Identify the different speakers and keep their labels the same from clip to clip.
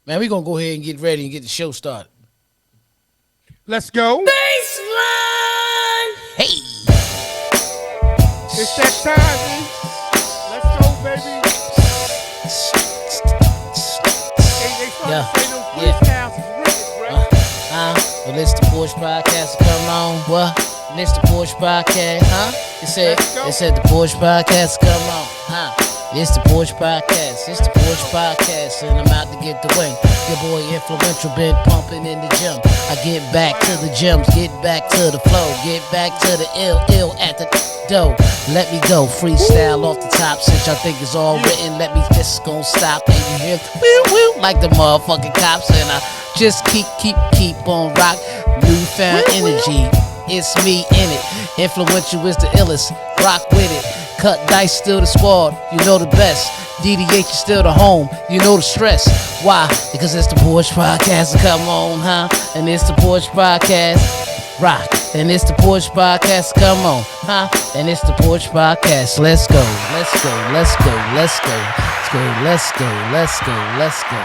Speaker 1: Man, we gonna go ahead and get ready and get the show started.
Speaker 2: Let's go.
Speaker 3: Baseline.
Speaker 1: Hey,
Speaker 2: It's that time, man. Let's go, baby. They started to say them freestyles is wicked, bro.
Speaker 1: well, it's the Porch Podcast. Come on, what? And it's the Porch Podcast, huh?
Speaker 2: Let's go.
Speaker 1: It said the Porch Podcast. Come on, huh? It's the Porch Podcast. It's the Porch Podcast, and I'm out to get the wing. Your boy Enfluential been pumping in the gym. I get back to the gyms, get back to the flow, get back to the ill at the dough. Let me go, freestyle off the top. Since y'all think it's all written, let me just gon' stop. And you hear woo woo like the motherfucking cops, and I just keep on rock. Newfound energy, it's me in it. Enfluential is the illest, rock with it. Cut dice, still the squad, you know the best. DDH is still the home, you know the stress. Why? Because it's the Porch Podcast, come on, huh? And it's the Porch Podcast, rock. And it's the Porch Podcast, come on, huh? And it's the Porch Podcast, let's go, let's go, let's go, let's go, let's go, let's go, let's go, let's go.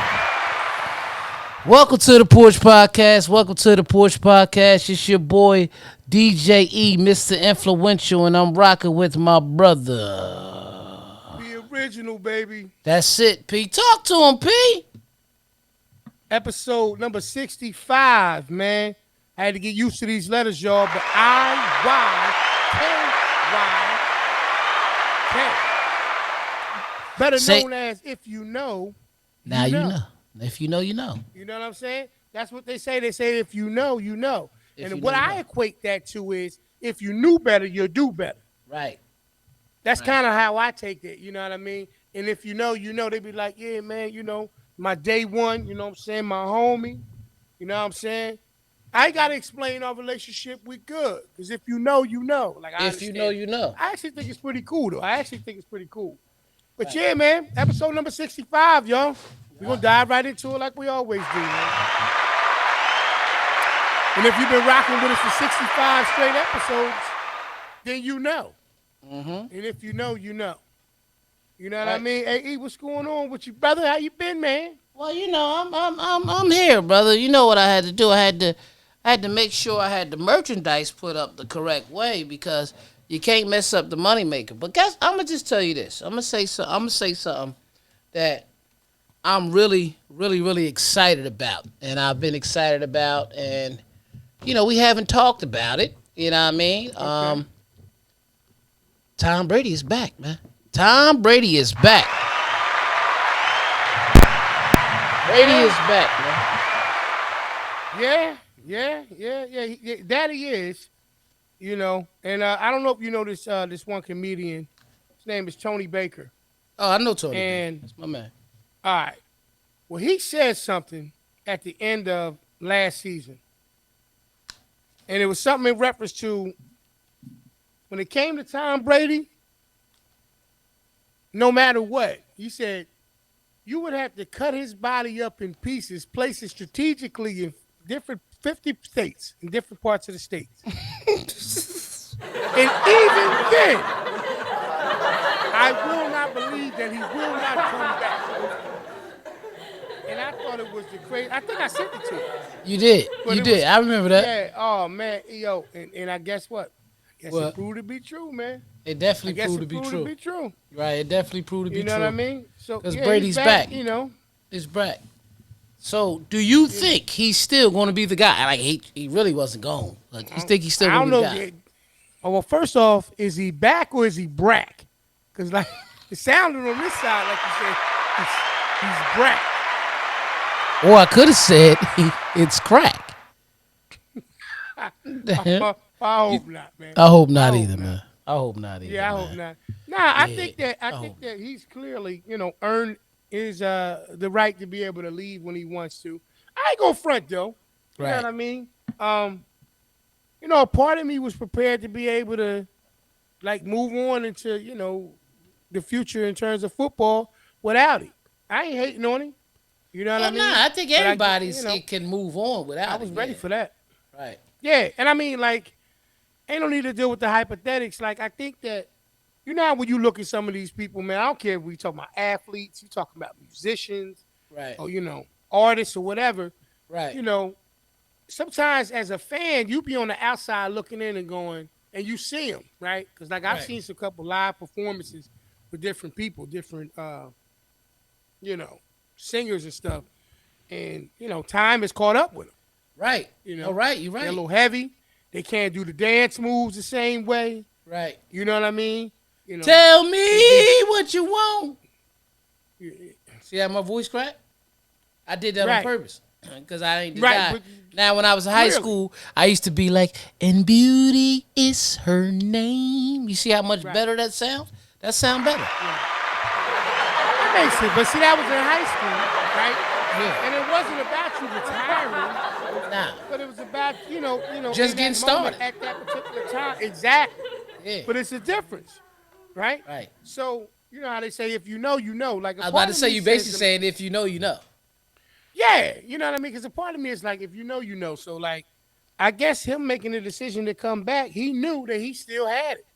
Speaker 1: Welcome to the Porch Podcast. Welcome to the Porch Podcast. It's your boy DJ E, Mr. Enfluential, and I'm rocking with my brother.
Speaker 2: The original, baby.
Speaker 1: That's it, P. Talk to him, P.
Speaker 2: Episode number 65, man. I had to get used to these letters, y'all, but IYKYK. Better known as if you know.
Speaker 1: Now you know. If you know, you know.
Speaker 2: You know what I'm saying? That's what they say. They say if you know, you know. And what I equate that to is if you knew better, you'll do better.
Speaker 1: Right.
Speaker 2: That's kind of how I take it. You know what I mean? And if you know, you know. They be like, yeah, man, you know, my day one, you know what I'm saying, my homie. You know what I'm saying? I got to explain our relationship. We good. Because if you know, you know. Like
Speaker 1: If you know, you know.
Speaker 2: I actually think it's pretty cool, though. But yeah, man, episode number 65, y'all. We're going to dive right into it like we always do, man. And if you've been rocking with us for 65 straight episodes, then you know.
Speaker 1: Mm-hmm.
Speaker 2: And if you know, you know. You know what I mean? Hey, E, what's going on with you, brother? How you been, man?
Speaker 1: Well, you know, I'm here, brother. You know what I had to do? I had to make sure I had the merchandise put up the correct way because you can't mess up the moneymaker. But guys, I'm gonna just tell you this. I'm gonna say something that I'm really, really, really excited about, and I've been excited about, and you know, we haven't talked about it. You know what I mean?
Speaker 2: Okay.
Speaker 1: Tom Brady is back, man. Tom Brady is back. Brady is back, man.
Speaker 2: Yeah. That he is. You know, and I don't know if you know this one comedian. His name is Tony Baker.
Speaker 1: Oh, I know Tony.
Speaker 2: And
Speaker 1: That's my man.
Speaker 2: all right. Well, he said something at the end of last season. And it was something in reference to when it came to Tom Brady, no matter what, he said you would have to cut his body up in pieces, place it strategically in different 50 states, in different parts of the states. And even then, I will not believe that he will not come back. And I thought it was the crazy. I think I sent it to you.
Speaker 1: You did.
Speaker 2: But
Speaker 1: You
Speaker 2: it
Speaker 1: did.
Speaker 2: was-
Speaker 1: I remember that.
Speaker 2: Yeah. Oh man, yo, and I guess what? I guess
Speaker 1: What?
Speaker 2: it proved to be true, man.
Speaker 1: It
Speaker 2: I
Speaker 1: definitely
Speaker 2: guess
Speaker 1: proved
Speaker 2: it
Speaker 1: to be true.
Speaker 2: true.
Speaker 1: Right. It definitely proved to be
Speaker 2: You know
Speaker 1: true.
Speaker 2: what I mean? So
Speaker 1: 'Cause
Speaker 2: yeah,
Speaker 1: Brady's
Speaker 2: he's
Speaker 1: back.
Speaker 2: You know.
Speaker 1: It's back. So, do you think he's still going to be the guy? Like he really wasn't gone. Like, you think he's still
Speaker 2: I
Speaker 1: going
Speaker 2: don't
Speaker 1: to be
Speaker 2: know.
Speaker 1: the guy?
Speaker 2: Oh well, first off, is he back or is he brack? Because like it sounded on this side like you said he's brack.
Speaker 1: Or I could have said it's crack.
Speaker 2: I hope not, man.
Speaker 1: I hope not either, man. I hope not either.
Speaker 2: Yeah, I
Speaker 1: man.
Speaker 2: hope not. Nah, I
Speaker 1: Yeah,
Speaker 2: think that he's clearly, you know, earned his the right to be able to leave when he wants to. I ain't gonna front though. You know
Speaker 1: Right.
Speaker 2: what I mean? You know, a part of me was prepared to be able to like move on into, you know, the future in terms of football without him. I ain't hating on him. You know what I mean?
Speaker 1: Nah, I think
Speaker 2: But
Speaker 1: everybody's
Speaker 2: you know,
Speaker 1: it can move on without.
Speaker 2: I was ready for that.
Speaker 1: Right.
Speaker 2: Yeah, and I mean, like, ain't no need to deal with the hypothetics. Like, I think that, you know, how when you look at some of these people, man, I don't care if we talking about athletes, you talking about musicians,
Speaker 1: Right.
Speaker 2: or, you know, artists or whatever,
Speaker 1: Right.
Speaker 2: you know, sometimes as a fan, you be on the outside looking in and going, and you see them, right? Because like I've
Speaker 1: Right.
Speaker 2: seen some couple live performances with different people, different, you know, singers and stuff, and time is caught up with them.
Speaker 1: Right.
Speaker 2: You
Speaker 1: All
Speaker 2: know,
Speaker 1: right. You're
Speaker 2: they're a
Speaker 1: right.
Speaker 2: little heavy. They can't do the dance moves the same way.
Speaker 1: Right.
Speaker 2: You know what I mean?
Speaker 1: Tell
Speaker 2: They just
Speaker 1: me what you want. See how my voice cracked? I did that on
Speaker 2: right,
Speaker 1: purpose because I ain't the
Speaker 2: right,
Speaker 1: guy.
Speaker 2: but
Speaker 1: Now, when I was in high
Speaker 2: really,
Speaker 1: school, I used to be like, "And beauty is her name." You see how much
Speaker 2: right,
Speaker 1: better that sounds? That sound better.
Speaker 2: right. That makes sense. But see, that was in high school, right?
Speaker 1: Yeah.
Speaker 2: And it wasn't about you retiring,
Speaker 1: Nah.
Speaker 2: but it was about
Speaker 1: Just
Speaker 2: in
Speaker 1: getting
Speaker 2: that moment
Speaker 1: started.
Speaker 2: at that particular time. Exactly.
Speaker 1: Yeah.
Speaker 2: But it's a difference, right?
Speaker 1: Right.
Speaker 2: So you know how they say, if you know, you know. Like a
Speaker 1: I was about
Speaker 2: part
Speaker 1: to
Speaker 2: of
Speaker 1: say
Speaker 2: me
Speaker 1: you
Speaker 2: says,
Speaker 1: basically saying if you know, you know.
Speaker 2: yeah, you know what I mean? Because a part of me is like, if you know, you know. So like, I guess him making the decision to come back, he knew that he still had it.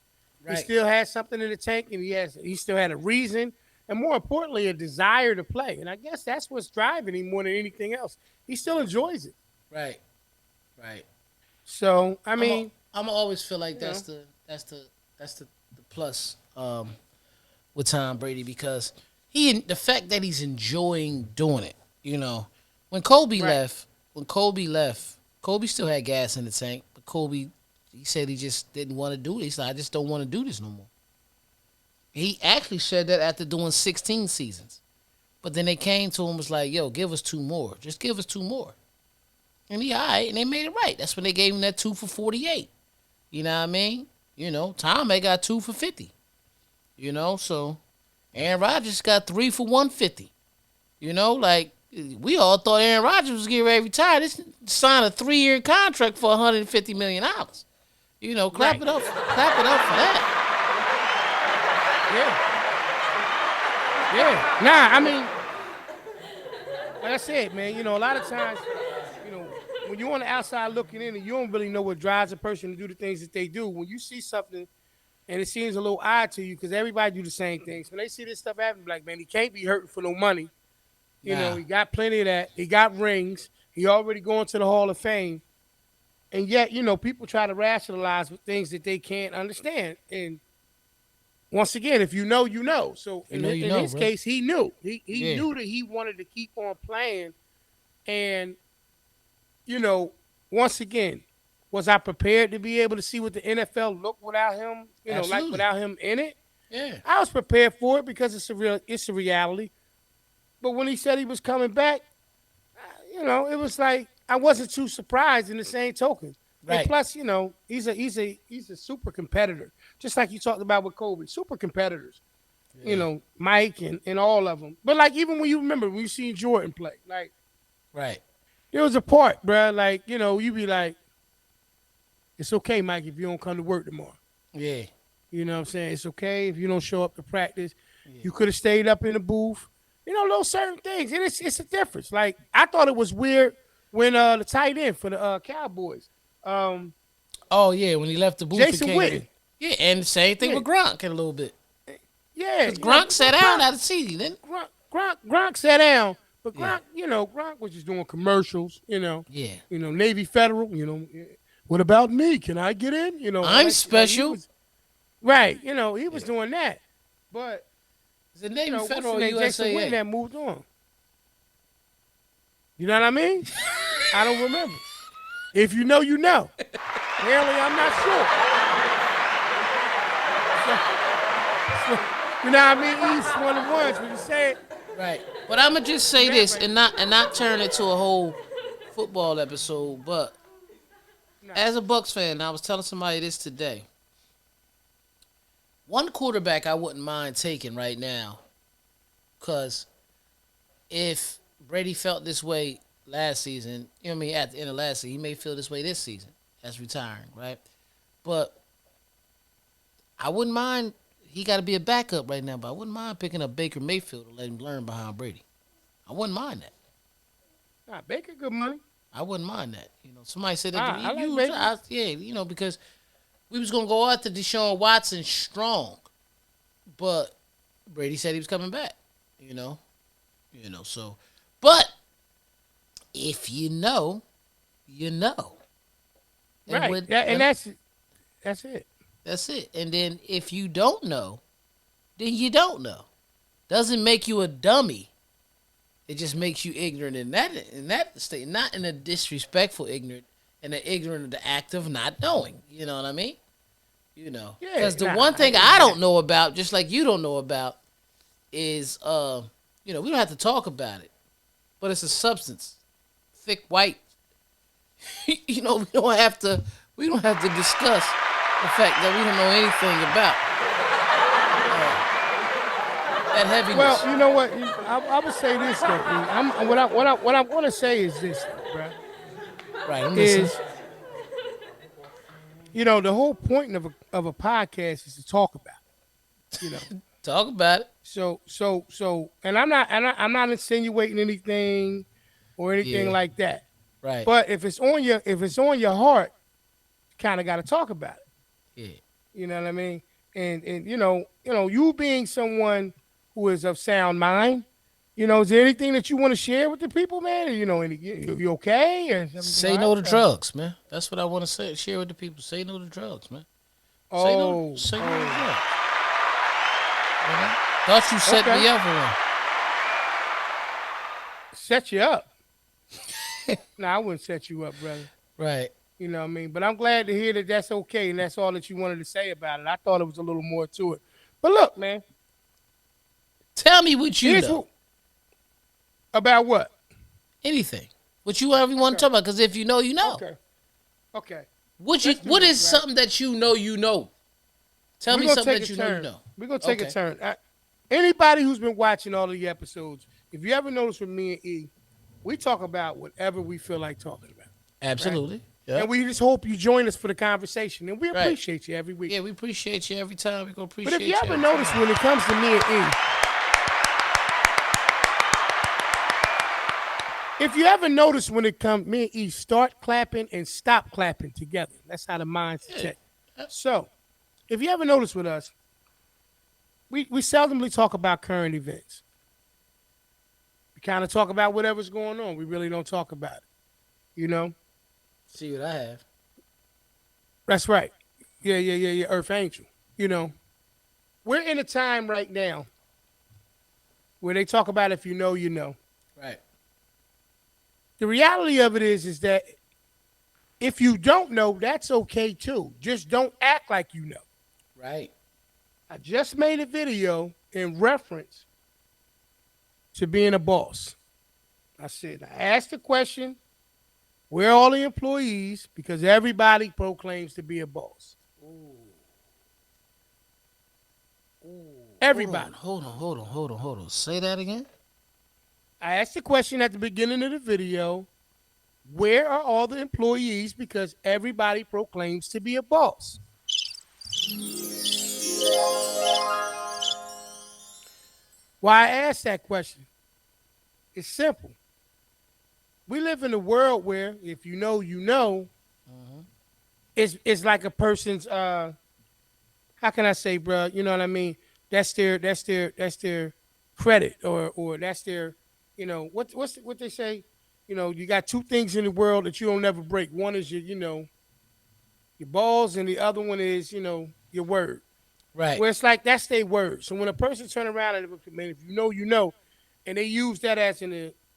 Speaker 2: He
Speaker 1: Right.
Speaker 2: still had something in the tank, and he still had a reason, and more importantly, a desire to play. And I guess that's what's driving him more than anything else. He still enjoys it.
Speaker 1: Right. Right.
Speaker 2: So I
Speaker 1: I'm a,
Speaker 2: mean,
Speaker 1: I'm a always feel like
Speaker 2: you know,
Speaker 1: that's the plus with Tom Brady because the fact that he's enjoying doing it. You know, when Kobe
Speaker 2: right,
Speaker 1: left, when Kobe left, Kobe still had gas in the tank, but Kobe he said he just didn't want to do it. He said I just don't want to do this no more. He actually said that after doing 16 seasons. But then they came to him was like, yo, give us two more. Just give us two more. And he all right, and they made it right. That's when they gave him that 2 for 48. You know what I mean? Tom may got 2 for 50. So Aaron Rodgers got 3 for 150. Like we all thought Aaron Rodgers was getting ready to retire. This signed a 3-year contract for $150 million. Clap
Speaker 2: right,
Speaker 1: it up, clap it up for that.
Speaker 2: yeah, yeah. Nah, I mean, like I said, man, a lot of times, you know, when you're on the outside looking in and you don't really know what drives a person to do the things that they do, when you see something and it seems a little odd to you, because everybody do the same things. When they see this stuff happen, like, man, he can't be hurting for no money.
Speaker 1: Nah,
Speaker 2: He got plenty of that. He got rings. He already going to the Hall of Fame. And yet, people try to rationalize with things that they can't understand. And once again, if you know, you know. So in his
Speaker 1: bro.
Speaker 2: case, he knew. He
Speaker 1: Yeah,
Speaker 2: knew that he wanted to keep on playing. And, you know, once again, was I prepared to be able to see what the NFL looked without him, like
Speaker 1: absolutely.
Speaker 2: without him in it?
Speaker 1: Yeah,
Speaker 2: I was prepared for it because it's a reality. But when he said he was coming back, it was like I wasn't too surprised in the same token. And
Speaker 1: right.
Speaker 2: plus, he's a super competitor, just like you talked about with Kobe. Super competitors,
Speaker 1: Yeah,
Speaker 2: Mike and all of them. But like even when you remember when you seen Jordan play, like
Speaker 1: right.
Speaker 2: there was a part, bruh, like you be like, it's okay, Mike, if you don't come to work tomorrow.
Speaker 1: Yeah,
Speaker 2: You know what I'm saying? It's okay if you don't show up to practice.
Speaker 1: yeah.
Speaker 2: You could have stayed up in the booth. Little certain things. And it's a difference. Like I thought it was weird when the tight end for the Cowboys, um,
Speaker 1: Oh yeah, when he left the booth and
Speaker 2: Jason
Speaker 1: came in.
Speaker 2: Witten.
Speaker 1: Yeah, and the same thing
Speaker 2: Yeah,
Speaker 1: with Gronk in a little bit.
Speaker 2: yeah.
Speaker 1: Because Gronk sat down out of the season, didn't
Speaker 2: Gronk sat down, but
Speaker 1: he? Yeah,
Speaker 2: Gronk was just doing commercials.
Speaker 1: yeah.
Speaker 2: Navy Federal. What about me? Can I get in? All
Speaker 1: I'm
Speaker 2: that shit. Like he
Speaker 1: special.
Speaker 2: was right. He was
Speaker 1: Yeah.
Speaker 2: doing that, but
Speaker 1: Is it Navy
Speaker 2: what's
Speaker 1: Federal
Speaker 2: the
Speaker 1: or
Speaker 2: name? Jason Witten
Speaker 1: USAA?
Speaker 2: that moved on. You know what I mean? I don't remember. If you know, you know. Apparently, I'm not sure. So, you know what I mean? He's one of the ones when you say it.
Speaker 1: Right. But I'ma just say
Speaker 2: That
Speaker 1: this
Speaker 2: right.
Speaker 1: and not turn it to a whole football episode, but
Speaker 2: Nah.
Speaker 1: as a Bucks fan, I was telling somebody this today. One quarterback I wouldn't mind taking right now, cause if Brady felt this way last season, at the end of last season, he may feel this way this season as retiring, right? But I wouldn't mind. He got to be a backup right now, but I wouldn't mind picking up Baker Mayfield and let him learn behind Brady. I wouldn't mind that.
Speaker 2: Nah, Baker good money.
Speaker 1: I wouldn't mind that. Somebody said that to me.
Speaker 2: I like Baker.
Speaker 1: Yeah, because we was gonna go after Deshaun Watson strong, but Brady said he was coming back. So, but If you know, you know. And
Speaker 2: Right.
Speaker 1: when
Speaker 2: Yeah, and
Speaker 1: and
Speaker 2: that's it.
Speaker 1: that's it. And then if you don't know, then you don't know. Doesn't make you a dummy. It just makes you ignorant in that state, not in a disrespectful ignorant, in an ignorant of the act of not knowing. You know what I mean?
Speaker 2: Yeah.
Speaker 1: Because the one
Speaker 2: Nah.
Speaker 1: thing I don't
Speaker 2: Exactly.
Speaker 1: know about, just like you don't know about, is we don't have to talk about it, but it's a substance, thick white. We don't have to discuss the fact that we don't know anything about that
Speaker 2: Well,
Speaker 1: heaviness.
Speaker 2: you know what? I would say this though. What I'm going to say is this though, bruh.
Speaker 1: Right, I'm listening.
Speaker 2: Is the whole point of a podcast is to talk about it.
Speaker 1: Talk about it.
Speaker 2: And I'm not insinuating anything or anything
Speaker 1: Yeah,
Speaker 2: like that.
Speaker 1: right.
Speaker 2: But if it's on your heart, you kind of got to talk about it.
Speaker 1: Yeah.
Speaker 2: You know what I mean? And you being someone who is of sound mind, is there anything that you want to share with the people, man? Or, you okay? Or is everything all
Speaker 1: Say no
Speaker 2: right?
Speaker 1: to drugs, man. That's what I want to say. Share with the people. Say no to drugs, man. Say no.
Speaker 2: Oh,
Speaker 1: Say no to
Speaker 2: oh,
Speaker 1: drugs. You know? Thought you set
Speaker 2: okay.
Speaker 1: me up for one.
Speaker 2: Set you up. No, I wouldn't set you up, brother.
Speaker 1: Right.
Speaker 2: You know what I mean? But I'm glad to hear that that's okay and that's all that you wanted to say about it. I thought it was a little more to it. But look, man,
Speaker 1: Tell me what you
Speaker 2: here's
Speaker 1: know.
Speaker 2: what about what?
Speaker 1: Anything. What you ever want to
Speaker 2: Okay.
Speaker 1: talk about? Because if you know, you know.
Speaker 2: Okay. Okay.
Speaker 1: What you?
Speaker 2: Let's do
Speaker 1: What
Speaker 2: this,
Speaker 1: is
Speaker 2: right?
Speaker 1: something that you know? You know. Tell
Speaker 2: We're
Speaker 1: me
Speaker 2: gonna
Speaker 1: something
Speaker 2: take a
Speaker 1: that you know. You
Speaker 2: turn.
Speaker 1: know.
Speaker 2: We're gonna take a
Speaker 1: Okay.
Speaker 2: turn. Anybody who's been watching all of the episodes, if you ever notice with me and E, we talk about whatever we feel like talking about, right?
Speaker 1: Absolutely.
Speaker 2: And
Speaker 1: Yep.
Speaker 2: we just hope you join us for the conversation, and we
Speaker 1: Right.
Speaker 2: appreciate you every week.
Speaker 1: Yeah, we appreciate you every time. We gonna
Speaker 2: But if you
Speaker 1: appreciate you
Speaker 2: ever
Speaker 1: every
Speaker 2: notice
Speaker 1: time.
Speaker 2: when it comes to me and E, if you ever notice when it comes, me and E start clapping and stop clapping together. That's how the mind's
Speaker 1: Yeah.
Speaker 2: set. So, if you ever notice with us, we seldomly talk about current events. We kind of talk about whatever's going on. We really don't talk about it. You know,
Speaker 1: See what I have.
Speaker 2: that's right. Yeah, yeah, yeah, yeah. Earth Angel. You know, we're in a time right now where they talk about if you know, you know.
Speaker 1: Right.
Speaker 2: The reality of it is that if you don't know, that's okay too. Just don't act like you know.
Speaker 1: Right.
Speaker 2: I just made a video in reference to being a boss. I said, I asked the question, where are all the employees? Because everybody proclaims to be a boss.
Speaker 1: Hold on.
Speaker 2: Everybody.
Speaker 1: Hold on. Hold on. Hold on. Hold on. Say that again.
Speaker 2: I asked the question at the beginning of the video, where are all the employees? Because everybody proclaims to be a boss. Why I asked that question? It's simple. We live in a world where if you know, you know, it's like a person's how can I say, bro? You know what I mean? That's their credit or that's their what they say. You got two things in the world that you don't never break. One is your balls, and the other one is your word.
Speaker 1: Right.
Speaker 2: Where it's like that's their word. So when a person turn around and man, if you know, you know, and they use that as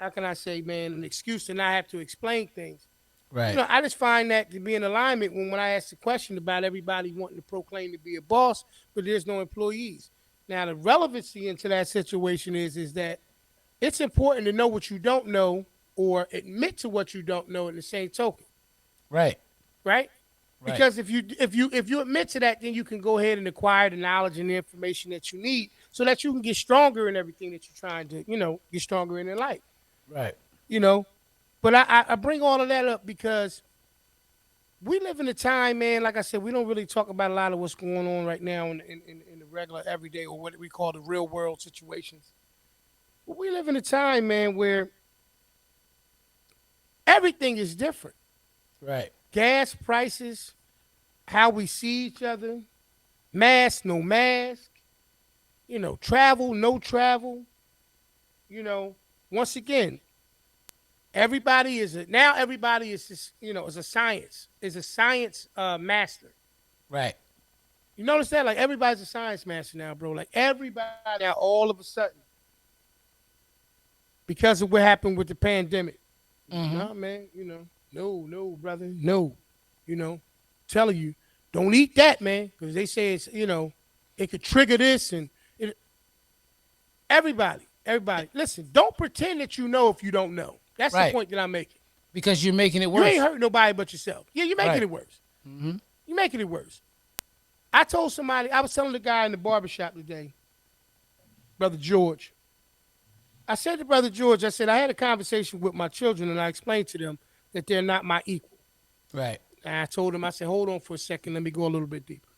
Speaker 2: how can I say, man, an excuse to not have to explain things.
Speaker 1: Right.
Speaker 2: I just find that to be in alignment when I ask the question about everybody wanting to proclaim to be a boss, but there's no employees. Now the relevancy into that situation is that it's important to know what you don't know or admit to what you don't know in the same token,
Speaker 1: Right.
Speaker 2: right?
Speaker 1: Right.
Speaker 2: Because if you admit to that, then you can go ahead and acquire the knowledge and the information that you need so that you can get stronger in everything that you're trying to, get stronger in life.
Speaker 1: Right.
Speaker 2: You know, but I bring all of that up because we live in a time, man. Like I said, we don't really talk about a lot of what's going on right now in the regular everyday or what we call the real world situations. But we live in a time, man, where everything is different.
Speaker 1: Right.
Speaker 2: Gas prices, how we see each other, mask, no mask, travel, no travel. Once again, Everybody is now. Everybody is just, is a science. Is a science master.
Speaker 1: Right.
Speaker 2: You notice that? Like everybody's a science master now, bro. Like everybody now, all of a sudden, because of what happened with the pandemic.
Speaker 1: Mm-hmm.
Speaker 2: Nah, man. No, brother, no. You know, telling you, don't eat that, man, because they say it's, it could trigger this and it, everybody. Listen, don't pretend that you know if you don't know. That's the
Speaker 1: Right.
Speaker 2: point that I'm making.
Speaker 1: Because you're making it
Speaker 2: You ain't
Speaker 1: worse.
Speaker 2: hurting nobody but yourself. Yeah, you're making
Speaker 1: Right.
Speaker 2: it worse.
Speaker 1: Mm-hmm.
Speaker 2: You're making it worse. I told somebody, I was telling the guy in the barbershop today, Brother George. I said to Brother George, I said, I had a conversation with my children and I explained to them that they're not my equal.
Speaker 1: Right.
Speaker 2: And I told him, I said, hold on for a second, let me go a little bit deeper.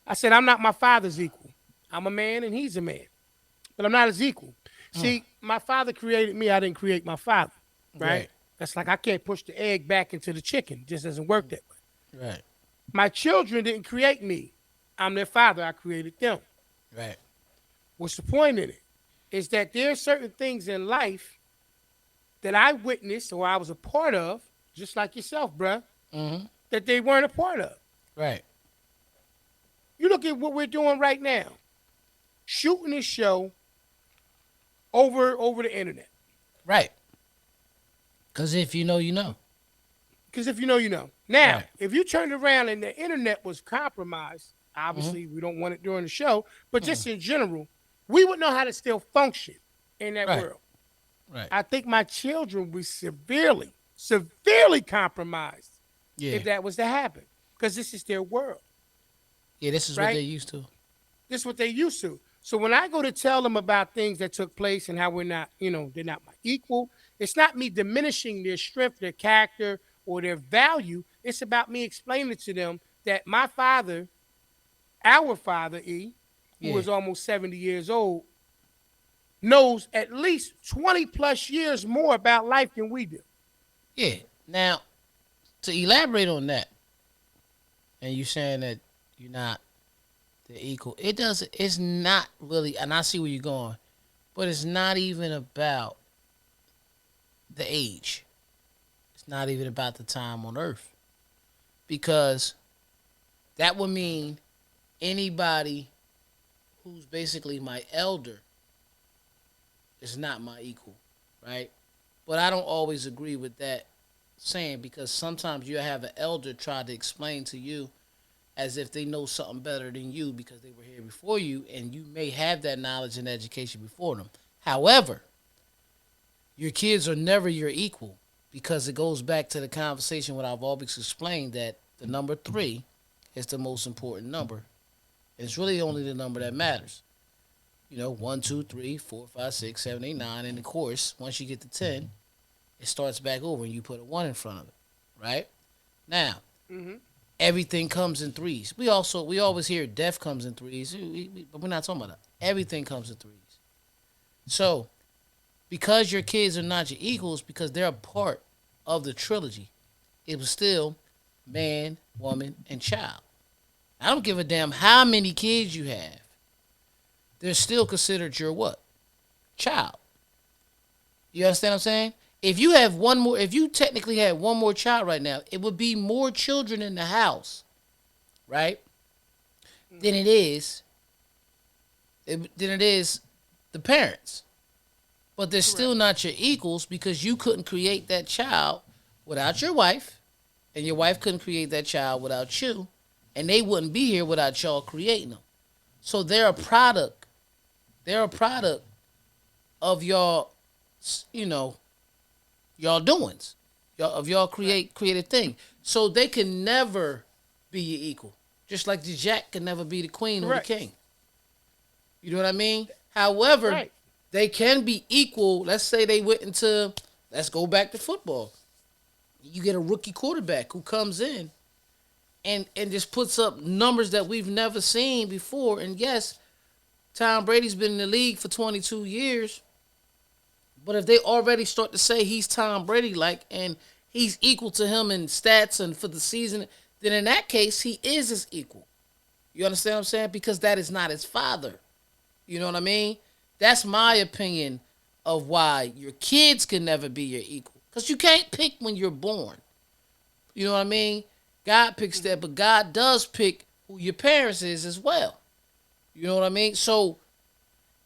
Speaker 2: I said, I'm not my father's equal. I'm a man and he's a man, but I'm not his equal. See, my father created me, I didn't create my father, right?
Speaker 1: Right.
Speaker 2: That's like I can't push the egg back into the chicken. It just doesn't work that way.
Speaker 1: Right.
Speaker 2: My children didn't create me. I'm their father. I created them.
Speaker 1: Right.
Speaker 2: What's the point in it? Is that there are certain things in life that I witnessed or I was a part of, just like yourself, bruh,
Speaker 1: Mm-hmm.
Speaker 2: that they weren't a part of.
Speaker 1: Right.
Speaker 2: You look at what we're doing right now, shooting this show over the internet.
Speaker 1: Right. Because if you know, you know.
Speaker 2: Because if you know, you know. Now,
Speaker 1: Right.
Speaker 2: if you turned around and the internet was compromised, obviously we don't want it during the show, but just in general, we would know how to still function in that
Speaker 1: Right.
Speaker 2: world.
Speaker 1: Right.
Speaker 2: I think my children would be severely compromised
Speaker 1: Yeah.
Speaker 2: if that was to happen, because this is their world,
Speaker 1: Yeah. This is what
Speaker 2: right?
Speaker 1: they're used to.
Speaker 2: This is what they used to. So when I go to tell them about things that took place and how we're not, they're not my equal, it's not me diminishing their strength, their character, or their value. It's about me explaining to them that my father, our father, who
Speaker 1: Yeah.
Speaker 2: is almost 70 years old, knows at least 20 plus years more about life than we do.
Speaker 1: Yeah. Now, to elaborate on that, and you saying that you're not the equal, it doesn't. It's not really, and I see where you're going, but it's not even about the age. It's not even about the time on Earth, because that would mean anybody who's basically my elder is not my equal, right? But I don't always agree with that saying, because sometimes you have an elder try to explain to you as if they know something better than you because they were here before you, and you may have that knowledge and education before them. However, your kids are never your equal, because it goes back to the conversation what I've always explained, that the number 3 is the most important number. It's really only the number that matters. 1, 2, 3, 4, 5, 6, 7, 8, 9. And of course, once you get to 10, it starts back over and you put a 1 in front of it, right? Now, everything comes in threes. We always hear death comes in threes, but we're not talking about that. Everything comes in threes. So, because your kids are not your equals, because they're a part of the trilogy, it was still man, woman, and child. I don't give a damn how many kids you have. They're still considered your what? Child. You understand what I'm saying? If you technically had one more child right now, it would be more children in the house, right? Than it is the parents. But they're still not your equals, because you couldn't create that child without your wife, and your wife couldn't create that child without you, and they wouldn't be here without y'all creating them. So they're a product. They're a product of y'all, y'all doings, y'all created thing. So they can never be your equal. Just like the Jack can never be the queen or the king. You know what I mean? However, they can be equal. Let's say they went into, let's go back to football. You get a rookie quarterback who comes in and just puts up numbers that we've never seen before. And yes, Tom Brady's been in the league for 22 years. But if they already start to say he's Tom Brady like, and he's equal to him in stats and for the season, then in that case, he is his equal. You understand what I'm saying? Because that is not his father. You know what I mean? That's my opinion of why your kids can never be your equal. Because you can't pick when you're born. You know what I mean? God picks that, but God does pick who your parents is as well. You know what I mean? So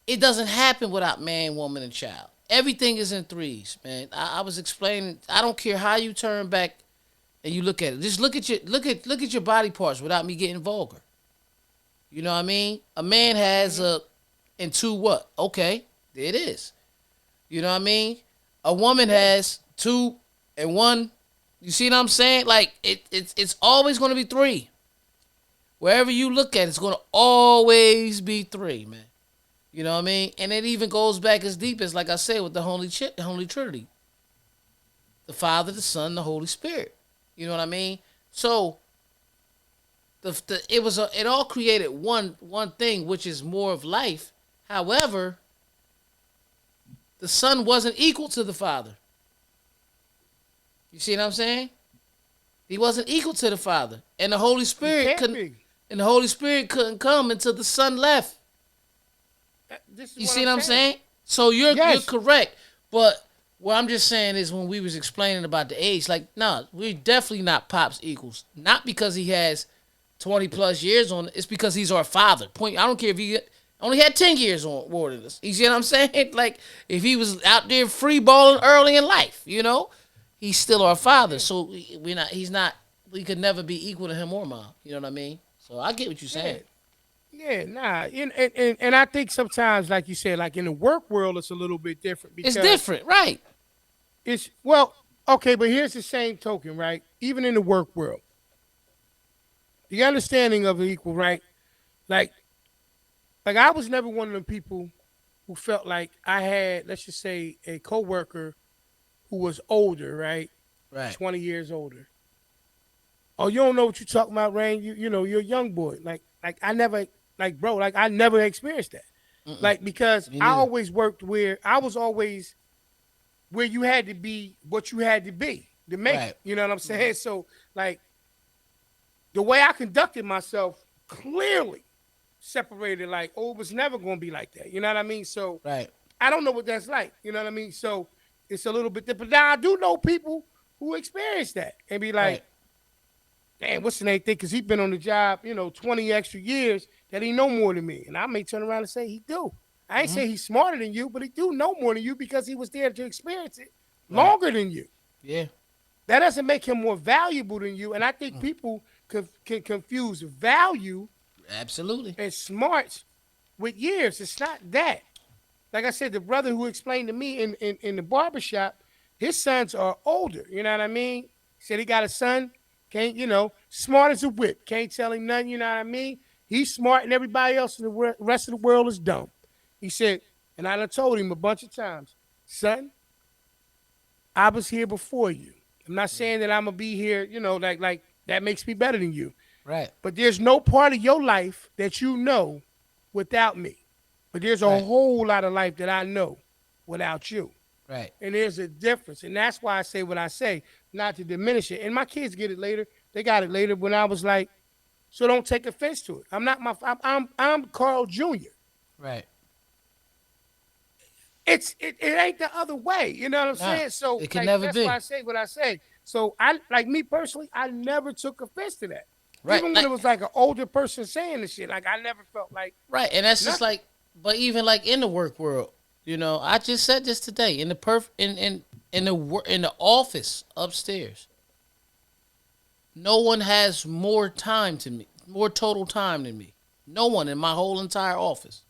Speaker 1: it doesn't happen without man, woman, and child. Everything is in threes, man. I was explaining. I don't care how you turn back and you look at it. Just look at your body parts without me getting vulgar. You know what I mean? A man has a and two what? Okay, there it is. You know what I mean? A woman has two and one. You see what I'm saying? Like it's always going to be three. Wherever you look at, it's going to always be three, man. You know what I mean? And it even goes back as deep as, like I said, with the Holy Trinity, the Father, the Son, the Holy Spirit. You know what I mean? So it all created one thing, which is more of life. However, the Son wasn't equal to the Father. You see what I'm saying? He wasn't equal to the Father, and the Holy Spirit couldn't come until the Son left. You see what I'm saying? So you're correct, but what I'm just saying is when we was explaining about the age, like, nah, we're definitely not Pop's equals. Not because he has 20 plus years on it. It's because he's our father. Point. I don't care if he only had 10 years on more than us. You see what I'm saying? Like, if he was out there free balling early in life, you know, he's still our father. So we could never be equal to him or mom. You know what I mean? So I get what you're saying.
Speaker 2: Yeah, nah, and I think sometimes, like you said, like in the work world, it's a little bit different because
Speaker 1: It's different, right?
Speaker 2: it's well, okay, but here's the same token, right? Even in the work world, the understanding of equal, right? Like, like I was never one of the people who felt like I had, let's just say, a coworker who was older, right?
Speaker 1: Right.
Speaker 2: 20 years older. Oh, you don't know what you're talking about, Rain. You know, you're a young boy. Like I never, like, bro, like I never experienced that.
Speaker 1: Mm-mm.
Speaker 2: Like, because
Speaker 1: Me
Speaker 2: I
Speaker 1: neither.
Speaker 2: always worked where I was always where you had to be what you had to be to make it.
Speaker 1: Right.
Speaker 2: You know what I'm saying? So, like, the way I conducted myself clearly separated, like, oh, it was never going to be like that. You know what I mean? So,
Speaker 1: Right.
Speaker 2: I don't know what that's like. You know what I mean? So, it's a little bit different. Now, I do know people who experience that and be like,
Speaker 1: Right.
Speaker 2: damn, what's the name thing? Because he's been on the job, 20 extra years that he know more than me. And I may turn around and say he do. I ain't
Speaker 1: Mm-hmm.
Speaker 2: say he's smarter than you, but he do know more than you because he was there to experience it
Speaker 1: Right.
Speaker 2: longer than you.
Speaker 1: Yeah.
Speaker 2: That doesn't make him more valuable than you. And I think people can confuse value
Speaker 1: Absolutely.
Speaker 2: and smarts with years. It's not that. Like I said, the brother who explained to me in the barbershop, his sons are older. You know what I mean? He said he got a son, can't, smart as a whip. Can't tell him nothing, you know what I mean? He's smart and everybody else in the rest of the world is dumb. He said, and I done told him a bunch of times, son, I was here before you. I'm not saying that I'm gonna be here, like that makes me better than you.
Speaker 1: Right.
Speaker 2: But there's no part of your life that you know without me. But there's a
Speaker 1: Right.
Speaker 2: whole lot of life that I know without you.
Speaker 1: Right.
Speaker 2: And there's a difference. And that's why I say what I say, not to diminish it. And my kids get it later. They got it later when I was like, so don't take offense to it. I'm Carl Jr.
Speaker 1: Right.
Speaker 2: It ain't the other way. You know what I'm
Speaker 1: Nah.
Speaker 2: saying? So
Speaker 1: It can
Speaker 2: like
Speaker 1: never
Speaker 2: that's why
Speaker 1: be.
Speaker 2: I say what I say. So I like me personally, I never took offense to that.
Speaker 1: Right.
Speaker 2: Even when it was like an older person saying the shit, like I never felt like
Speaker 1: Right. And that's just
Speaker 2: nothing.
Speaker 1: like, but even like in the work world, I just said this today in the in the office upstairs. No one has more time to me, more total time than me. No one in my whole entire office.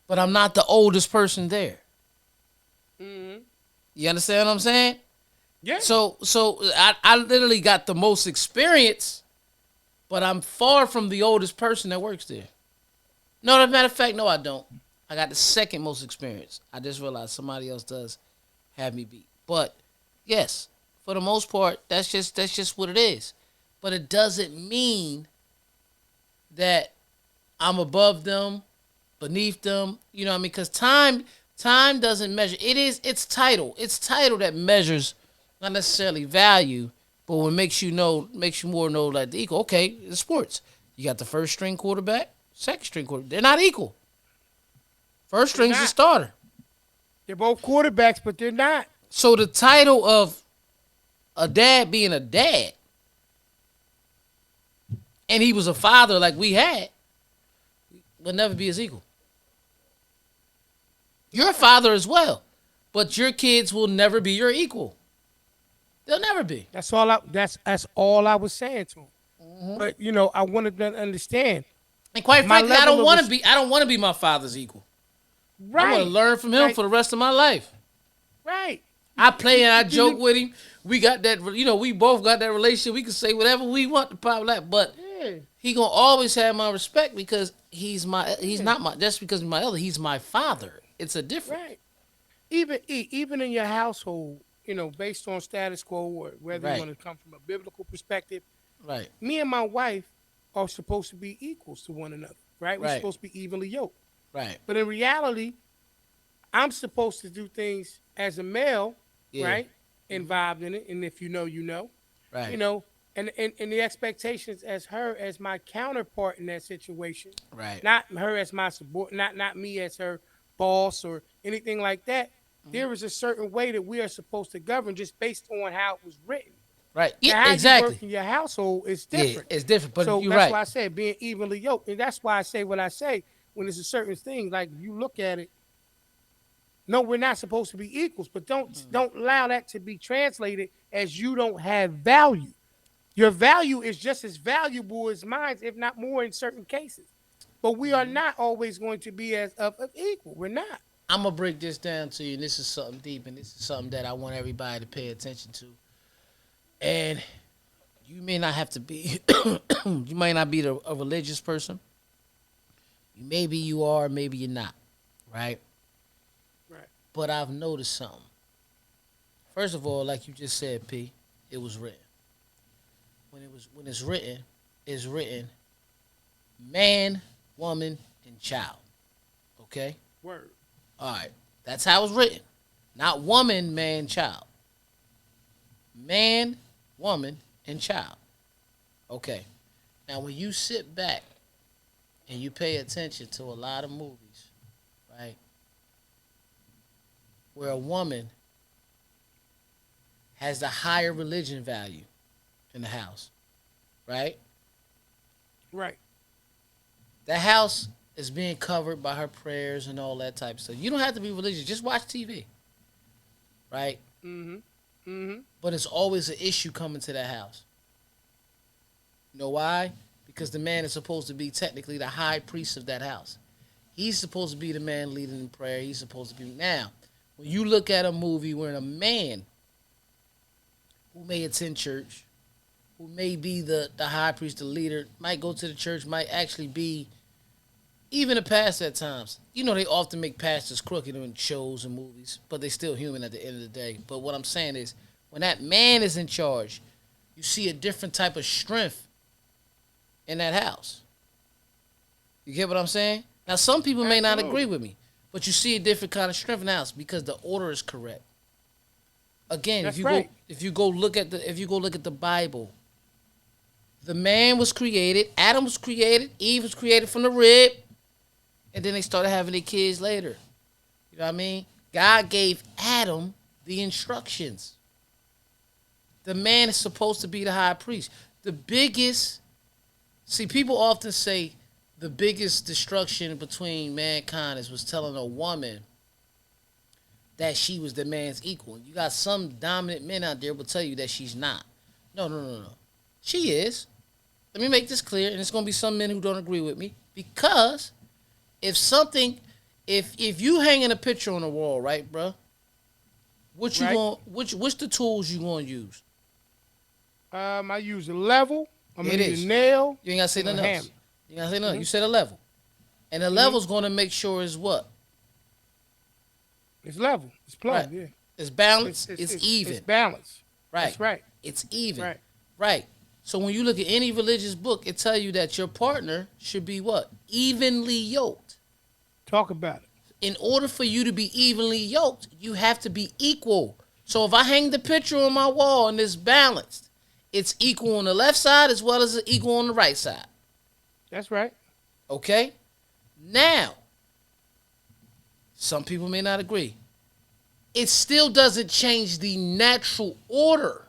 Speaker 1: But I'm not the oldest person there.
Speaker 2: Mm-hmm.
Speaker 1: You understand what I'm saying?
Speaker 2: Yeah.
Speaker 1: So I literally got the most experience, but I'm far from the oldest person that works there. No, as a matter of fact, no, I don't. I got the second most experience. I just realized somebody else does have me beat. But yes, for the most part, that's just what it is. But it doesn't mean that I'm above them, beneath them. You know what I mean? Because time doesn't measure. It's title. It's title that measures, not necessarily value, but what makes you more know that the equal. Okay, it's sports. You got the first string quarterback, second string quarterback. They're not equal. First
Speaker 2: They're
Speaker 1: string's the
Speaker 2: not.
Speaker 1: starter.
Speaker 2: They're both quarterbacks, but they're not.
Speaker 1: So the title of a dad being a dad, and he was a father like we had, will never be his equal. You're a father as well, but your kids will never be your equal. They'll never be.
Speaker 2: That's all. That's all I was saying to him. But I wanted them to understand.
Speaker 1: And quite
Speaker 2: My
Speaker 1: frankly, I
Speaker 2: level
Speaker 1: don't
Speaker 2: of
Speaker 1: want to be. I don't want to be my father's equal. I want
Speaker 2: Right.
Speaker 1: to learn from him
Speaker 2: Right.
Speaker 1: for the rest of my life.
Speaker 2: Right.
Speaker 1: I play and I joke with him. We got that. We both got that relationship. We can say whatever we want to pop that, but
Speaker 2: Yeah.
Speaker 1: he gonna always have my respect because he's my. He's not my. Just because he's my elder, he's my father. It's a different.
Speaker 2: Right. Even in your household, based on status quo or whether
Speaker 1: Right.
Speaker 2: you want to come from a biblical perspective,
Speaker 1: Right.
Speaker 2: me and my wife are supposed to be equals to one another, right? We're
Speaker 1: Right.
Speaker 2: supposed to be evenly yoked.
Speaker 1: Right.
Speaker 2: But in reality, I'm supposed to do things as a male,
Speaker 1: Yeah.
Speaker 2: right? Involved in it. And if you know, you know.
Speaker 1: Right.
Speaker 2: And the expectations as her as my counterpart in that situation,
Speaker 1: Right.
Speaker 2: not her as my subordinate, not me as her boss or anything like that. There is a certain way that we are supposed to govern just based on how it was written.
Speaker 1: Right.
Speaker 2: Now,
Speaker 1: Yeah.
Speaker 2: how you
Speaker 1: Exactly.
Speaker 2: work in your household is
Speaker 1: Yeah.
Speaker 2: different.
Speaker 1: It's different, but
Speaker 2: So
Speaker 1: you're
Speaker 2: that's
Speaker 1: right.
Speaker 2: why I said being evenly yoked, and that's why I say what I say when it's a certain thing. Like if you look at it, no, we're not supposed to be equals, but don't allow that to be translated as you don't have value. Your value is just as valuable as mine, if not more in certain cases. But we are not always going to be as of equal. We're not.
Speaker 1: I'm gonna break this down to you, and this is something deep, and this is something that I want everybody to pay attention to. And you may not have to be, you might not be a religious person. Maybe you are, maybe you're not, right?
Speaker 2: Right.
Speaker 1: But I've noticed something. First of all, like you just said, P, it was written. When it's written, man, woman, and child. Okay?
Speaker 2: Word.
Speaker 1: All right. That's how it's written. Not woman, man, child. Man, woman, and child. Okay. Now, when you sit back and you pay attention to a lot of movies, right, where a woman has the higher religion value in the house, right?
Speaker 2: Right.
Speaker 1: The house is being covered by her prayers and all that type of stuff. You don't have to be religious. Just watch TV, right?
Speaker 2: Mm-hmm. Mm-hmm.
Speaker 1: But it's always an issue coming to that house. You know why? Because the man is supposed to be technically the high priest of that house. He's supposed to be the man leading in prayer. He's supposed to be. Now, when you look at a movie where a man who may attend church, who may be the high priest, the leader, might go to the church, might actually be even a pastor at times. You know, they often make pastors crooked in shows and movies, but they're still human at the end of the day. But what I'm saying is, when that man is in charge, you see a different type of strength in that house. You get what I'm saying? Now, some people may not agree with me, but you see a different kind of strength in the house because the order is correct. Again,
Speaker 2: That's
Speaker 1: if
Speaker 2: right.
Speaker 1: you go look at the Bible, the man was created, Adam was created, Eve was created from the rib, and then they started having their kids later. You know what I mean? God gave Adam the instructions. The man is supposed to be the high priest. People often say the biggest destruction between mankind was telling a woman that she was the man's equal. You got some dominant men out there will tell you that she's not. No. She is. Let me make this clear, and it's going to be some men who don't agree with me, because if you hanging a picture on the wall, right, bro? Which the tools you gonna use?
Speaker 2: I use a level. I'm gonna
Speaker 1: It
Speaker 2: use
Speaker 1: is.
Speaker 2: a nail.
Speaker 1: You ain't gotta say
Speaker 2: and a
Speaker 1: nothing else.
Speaker 2: hammer.
Speaker 1: You gotta say nothing. You said a level, and the level's gonna make sure it's what?
Speaker 2: It's level. It's plugged.
Speaker 1: Right.
Speaker 2: Yeah.
Speaker 1: It's balanced. It's even.
Speaker 2: It's balanced.
Speaker 1: Right.
Speaker 2: That's right.
Speaker 1: It's even.
Speaker 2: Right.
Speaker 1: Right. So when you look at any religious book, it tell you that your partner should be what? Evenly yoked.
Speaker 2: Talk about it.
Speaker 1: In order for you to be evenly yoked, you have to be equal. So if I hang the picture on my wall and it's balanced, it's equal on the left side as well as it's equal on the right side.
Speaker 2: That's right.
Speaker 1: Okay? Now, some people may not agree. it still doesn't change the natural order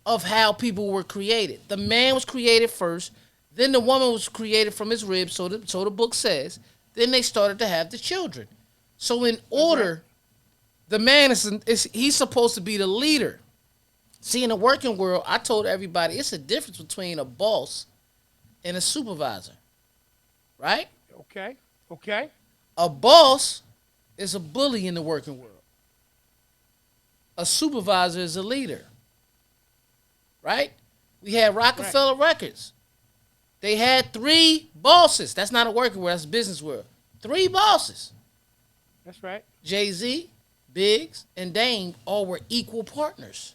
Speaker 1: of how people were created. The man was created first, then the woman was created from his ribs, so the book says. Then they started to have the children. So in order, the man is he's supposed to be the leader. See, in the working world, I told everybody it's a difference between a boss and a supervisor, right?
Speaker 2: Okay. Okay.
Speaker 1: A boss is a bully in the working world. A supervisor is a leader, right? We had Rockefeller Records. They had 3 bosses. That's not a working world, that's a business world. 3 bosses.
Speaker 2: That's right.
Speaker 1: Jay-Z, Biggs, and Dame all were equal partners.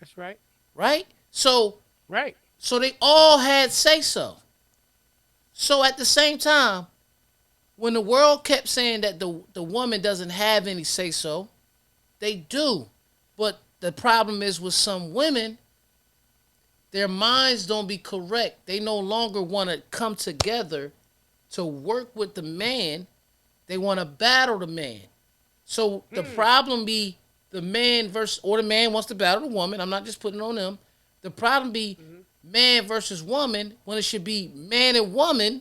Speaker 2: That's right.
Speaker 1: Right? So
Speaker 2: Right.
Speaker 1: So they all had say-so. So at the same time, when the world kept saying that the woman doesn't have any say-so, they do. But the problem is with some women, their minds don't be correct. They no longer want to come together to work with the man. They want to battle the man. So the problem be the man versus, or the man wants to battle the woman. I'm not just putting it on them. The problem be man versus woman when it should be man and woman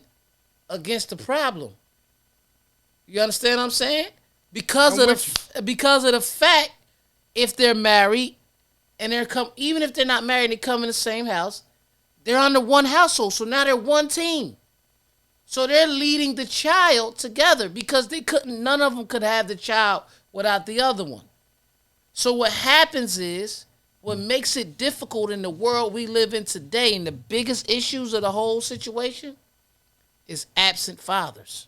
Speaker 1: against the problem. You understand what I'm saying? Because of the fact, if they're married and even if they're not married, they come in the same house, they're under one household. So now they're one team. So they're leading the child together because none of them could have the child without the other one. So what happens is, what makes it difficult in the world we live in today, and the biggest issues of the whole situation, is absent fathers.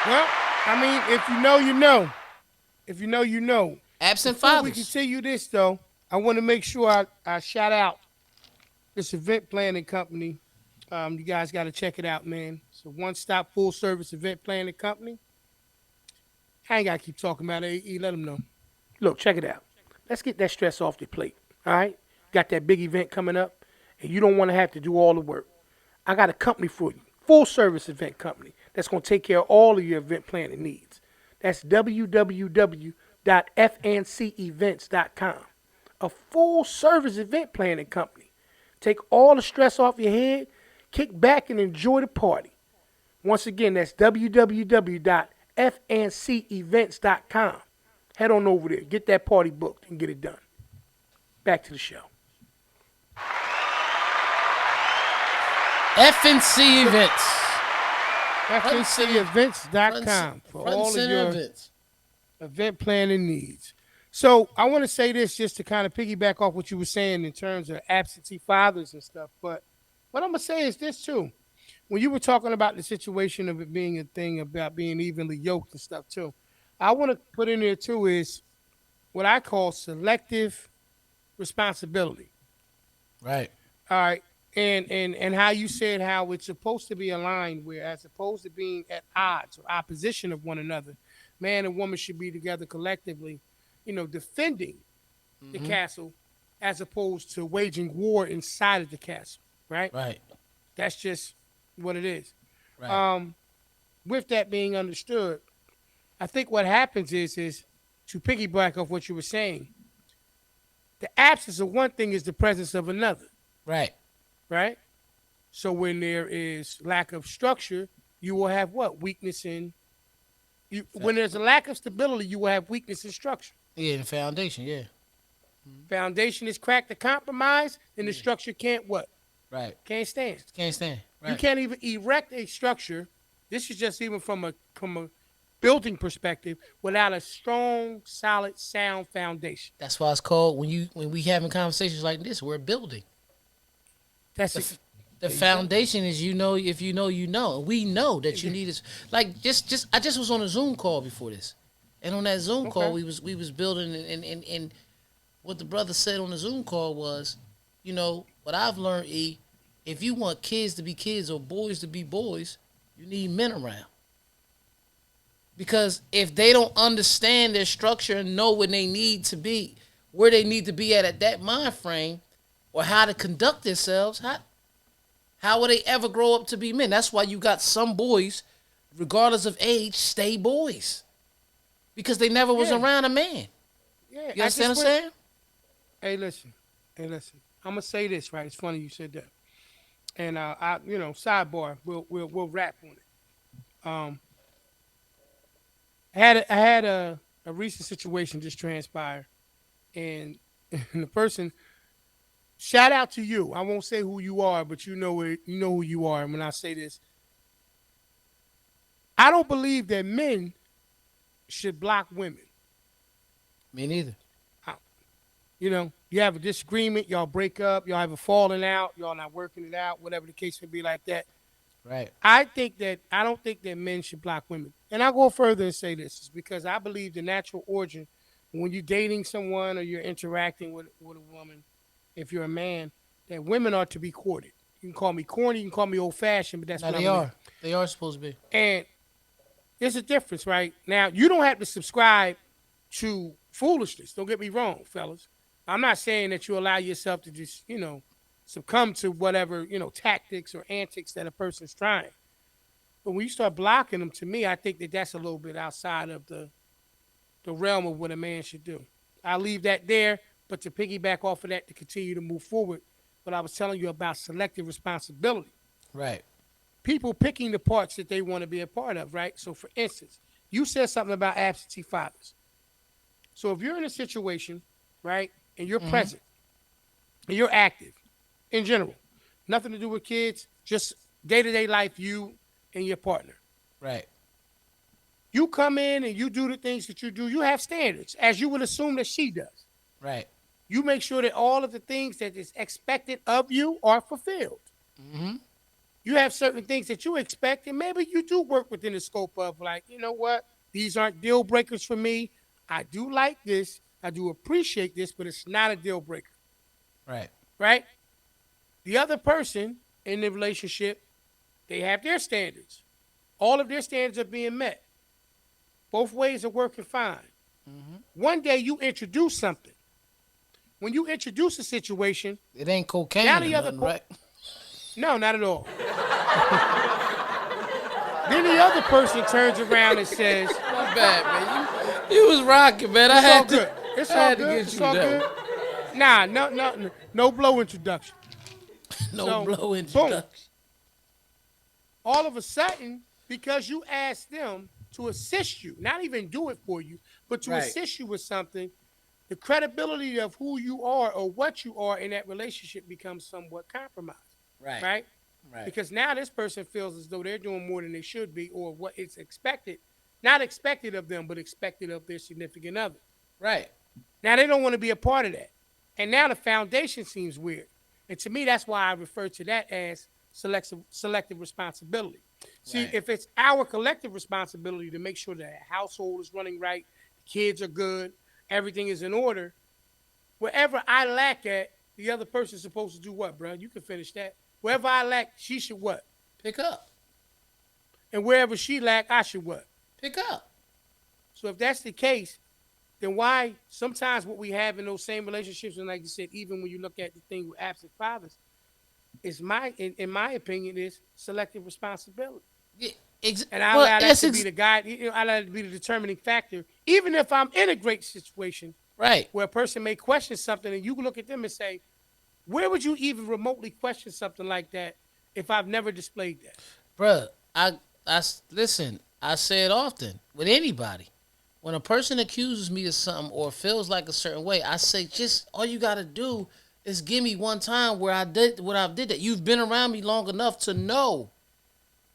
Speaker 2: Well, I mean, if you know, you know. If you know, you know.
Speaker 1: Absent
Speaker 2: Before
Speaker 1: fathers.
Speaker 2: we continue this, though, I want to make sure I shout out this event planning company. You guys got to check it out, man. It's a one-stop, full-service event planning company. I ain't got to keep talking about it. Let them know. Look, check it out. Let's get that stress off your plate, all right? Got that big event coming up, and you don't want to have to do all the work. I got a company for you, full-service event company that's going to take care of all of your event planning needs. That's www.fncevents.com. A full-service event planning company. Take all the stress off your head, kick back, and enjoy the party. Once again, that's www.fncevents.com. Head on over there, get that party booked, and get it done. Back to the show.
Speaker 1: FNC Events.
Speaker 2: FNCevents.com for all of your
Speaker 1: events.
Speaker 2: event planning needs. So I want to say this just to kind of piggyback off what you were saying in terms of absentee fathers and stuff. But what I'm going to say is this too. When you were talking about the situation of it being a thing about being evenly yoked and stuff too, I want to put in there too is what I call selective responsibility.
Speaker 1: Right.
Speaker 2: All right. And how you said how it's supposed to be aligned where as opposed to being at odds or opposition of one another, man and woman should be together collectively, defending the castle as opposed to waging war inside of the castle, right?
Speaker 1: Right.
Speaker 2: That's just what it is.
Speaker 1: Right.
Speaker 2: With that being understood, I think what happens is to piggyback off what you were saying, the absence of one thing is the presence of another.
Speaker 1: Right.
Speaker 2: Right? So when there is lack of structure, you will have what? Weakness in when there's a lack of stability, you will have weakness in structure.
Speaker 1: Yeah, the foundation, yeah.
Speaker 2: Foundation is cracked to compromise, and the structure can't what?
Speaker 1: Right.
Speaker 2: Can't stand.
Speaker 1: Can't stand. Right.
Speaker 2: You can't even erect a structure. This is just even from a building perspective without a strong, solid, sound foundation.
Speaker 1: That's why it's called when we having conversations like this, we're building.
Speaker 2: That's
Speaker 1: the foundation is if you know you know. And we know that you need this. Like I just was on a Zoom call before this, and on that Zoom call we was building and what the brother said on the Zoom call was, what I've learned, if you want kids to be kids or boys to be boys, you need men around. Because if they don't understand their structure and know where they need to be at that mind frame, or how to conduct themselves, How will they ever grow up to be men? That's why you got some boys, regardless of age, stay boys. Because they never was
Speaker 2: Yeah,
Speaker 1: around a man.
Speaker 2: yeah.
Speaker 1: You
Speaker 2: I
Speaker 1: understand
Speaker 2: just
Speaker 1: what I'm
Speaker 2: went.
Speaker 1: saying?
Speaker 2: Hey, listen. I'm gonna say this right. It's funny you said that. And sidebar. We'll wrap on it. Um, I had a recent situation just transpire, and, and the person. Shout out to you. I won't say who you are, but you know it. You know who you are. And when I say this, I don't believe that men should block women.
Speaker 1: Me neither.
Speaker 2: I- you have a disagreement, y'all break up, y'all have a falling out, y'all not working it out, whatever the case may be like that.
Speaker 1: Right.
Speaker 2: I don't think that men should block women. And I'll go further and say this is because I believe the natural origin when you're dating someone or you're interacting with a woman, if you're a man, that women are to be courted. You can call me corny, you can call me old fashioned, but that's
Speaker 1: Now
Speaker 2: what I
Speaker 1: they
Speaker 2: believe.
Speaker 1: are. They are supposed to be.
Speaker 2: And there's a difference, right? Now, you don't have to subscribe to foolishness. Don't get me wrong, fellas. I'm not saying that you allow yourself to just, succumb to whatever, tactics or antics that a person's trying. But when you start blocking them, to me, I think that that's a little bit outside of the realm of what a man should do. I'll leave that there, but to piggyback off of that to continue to move forward, what I was telling you about selective responsibility.
Speaker 1: Right.
Speaker 2: People picking the parts that they want to be a part of, right? So, for instance, you said something about absentee fathers. So, if you're in a situation, right, and you're present and you're active in general, nothing to do with kids, just day to day life, you and your partner.
Speaker 1: Right.
Speaker 2: You come in and you do the things that you do, you have standards, as you would assume that she does.
Speaker 1: Right.
Speaker 2: You make sure that all of the things that is expected of you are fulfilled.
Speaker 1: Mm-hmm.
Speaker 2: You have certain things that you expect, and maybe you do work within the scope of, like, you know what? These aren't deal breakers for me. I do like this. I do appreciate this, but it's not a deal breaker,
Speaker 1: Right.
Speaker 2: right? The other person in the relationship, they have their standards. All of their standards are being met. Both ways are working fine. One day you introduce something. When you introduce a situation,
Speaker 1: It ain't cocaine
Speaker 2: now
Speaker 1: or
Speaker 2: the other
Speaker 1: nothing, right?
Speaker 2: no, not at all. Then the other person turns around and says,
Speaker 1: My bad, man. You was rocking, man.
Speaker 2: "It's all good. It's
Speaker 1: I
Speaker 2: all
Speaker 1: had to
Speaker 2: good.
Speaker 1: get
Speaker 2: It's
Speaker 1: you
Speaker 2: all
Speaker 1: that
Speaker 2: good." Nah, no blow introduction.
Speaker 1: No
Speaker 2: So,
Speaker 1: blow
Speaker 2: boom.
Speaker 1: introduction.
Speaker 2: All of a sudden, because you asked them to assist you, not even do it for you, but to
Speaker 1: Right.
Speaker 2: assist you with something, the credibility of who you are or what you are in that relationship becomes somewhat compromised,
Speaker 1: Right.
Speaker 2: right?
Speaker 1: Right.
Speaker 2: Because now this person feels as though they're doing more than they should be, or what it's expected, not expected of them, but expected of their significant other.
Speaker 1: Right.
Speaker 2: Now they don't want to be a part of that. And now the foundation seems weird. And to me, that's why I refer to that as selective responsibility. See,
Speaker 1: Right.
Speaker 2: if it's our collective responsibility to make sure that the household is running right, the kids are good, everything is in order, wherever I lack at, the other person's supposed to do what, bro? You can finish that. Wherever I lack, she should what?
Speaker 1: Pick up.
Speaker 2: And wherever she lack, I should what?
Speaker 1: Pick up.
Speaker 2: So if that's the case, then why sometimes what we have in those same relationships, and like you said, even when you look at the thing with absent fathers, is in my opinion, is selective responsibility.
Speaker 1: Yeah,
Speaker 2: And I
Speaker 1: well,
Speaker 2: allow that to be the guide, I allow that to be the determining factor, even if I'm in a great situation
Speaker 1: right.
Speaker 2: where a person may question something and you look at them and say, where would you even remotely question something like that if I've never displayed that?
Speaker 1: Bruh, listen, I say it often with anybody. When a person accuses me of something or feels like a certain way, I say, just all you gotta do is give me one time where I did what I did that. You've been around me long enough to know.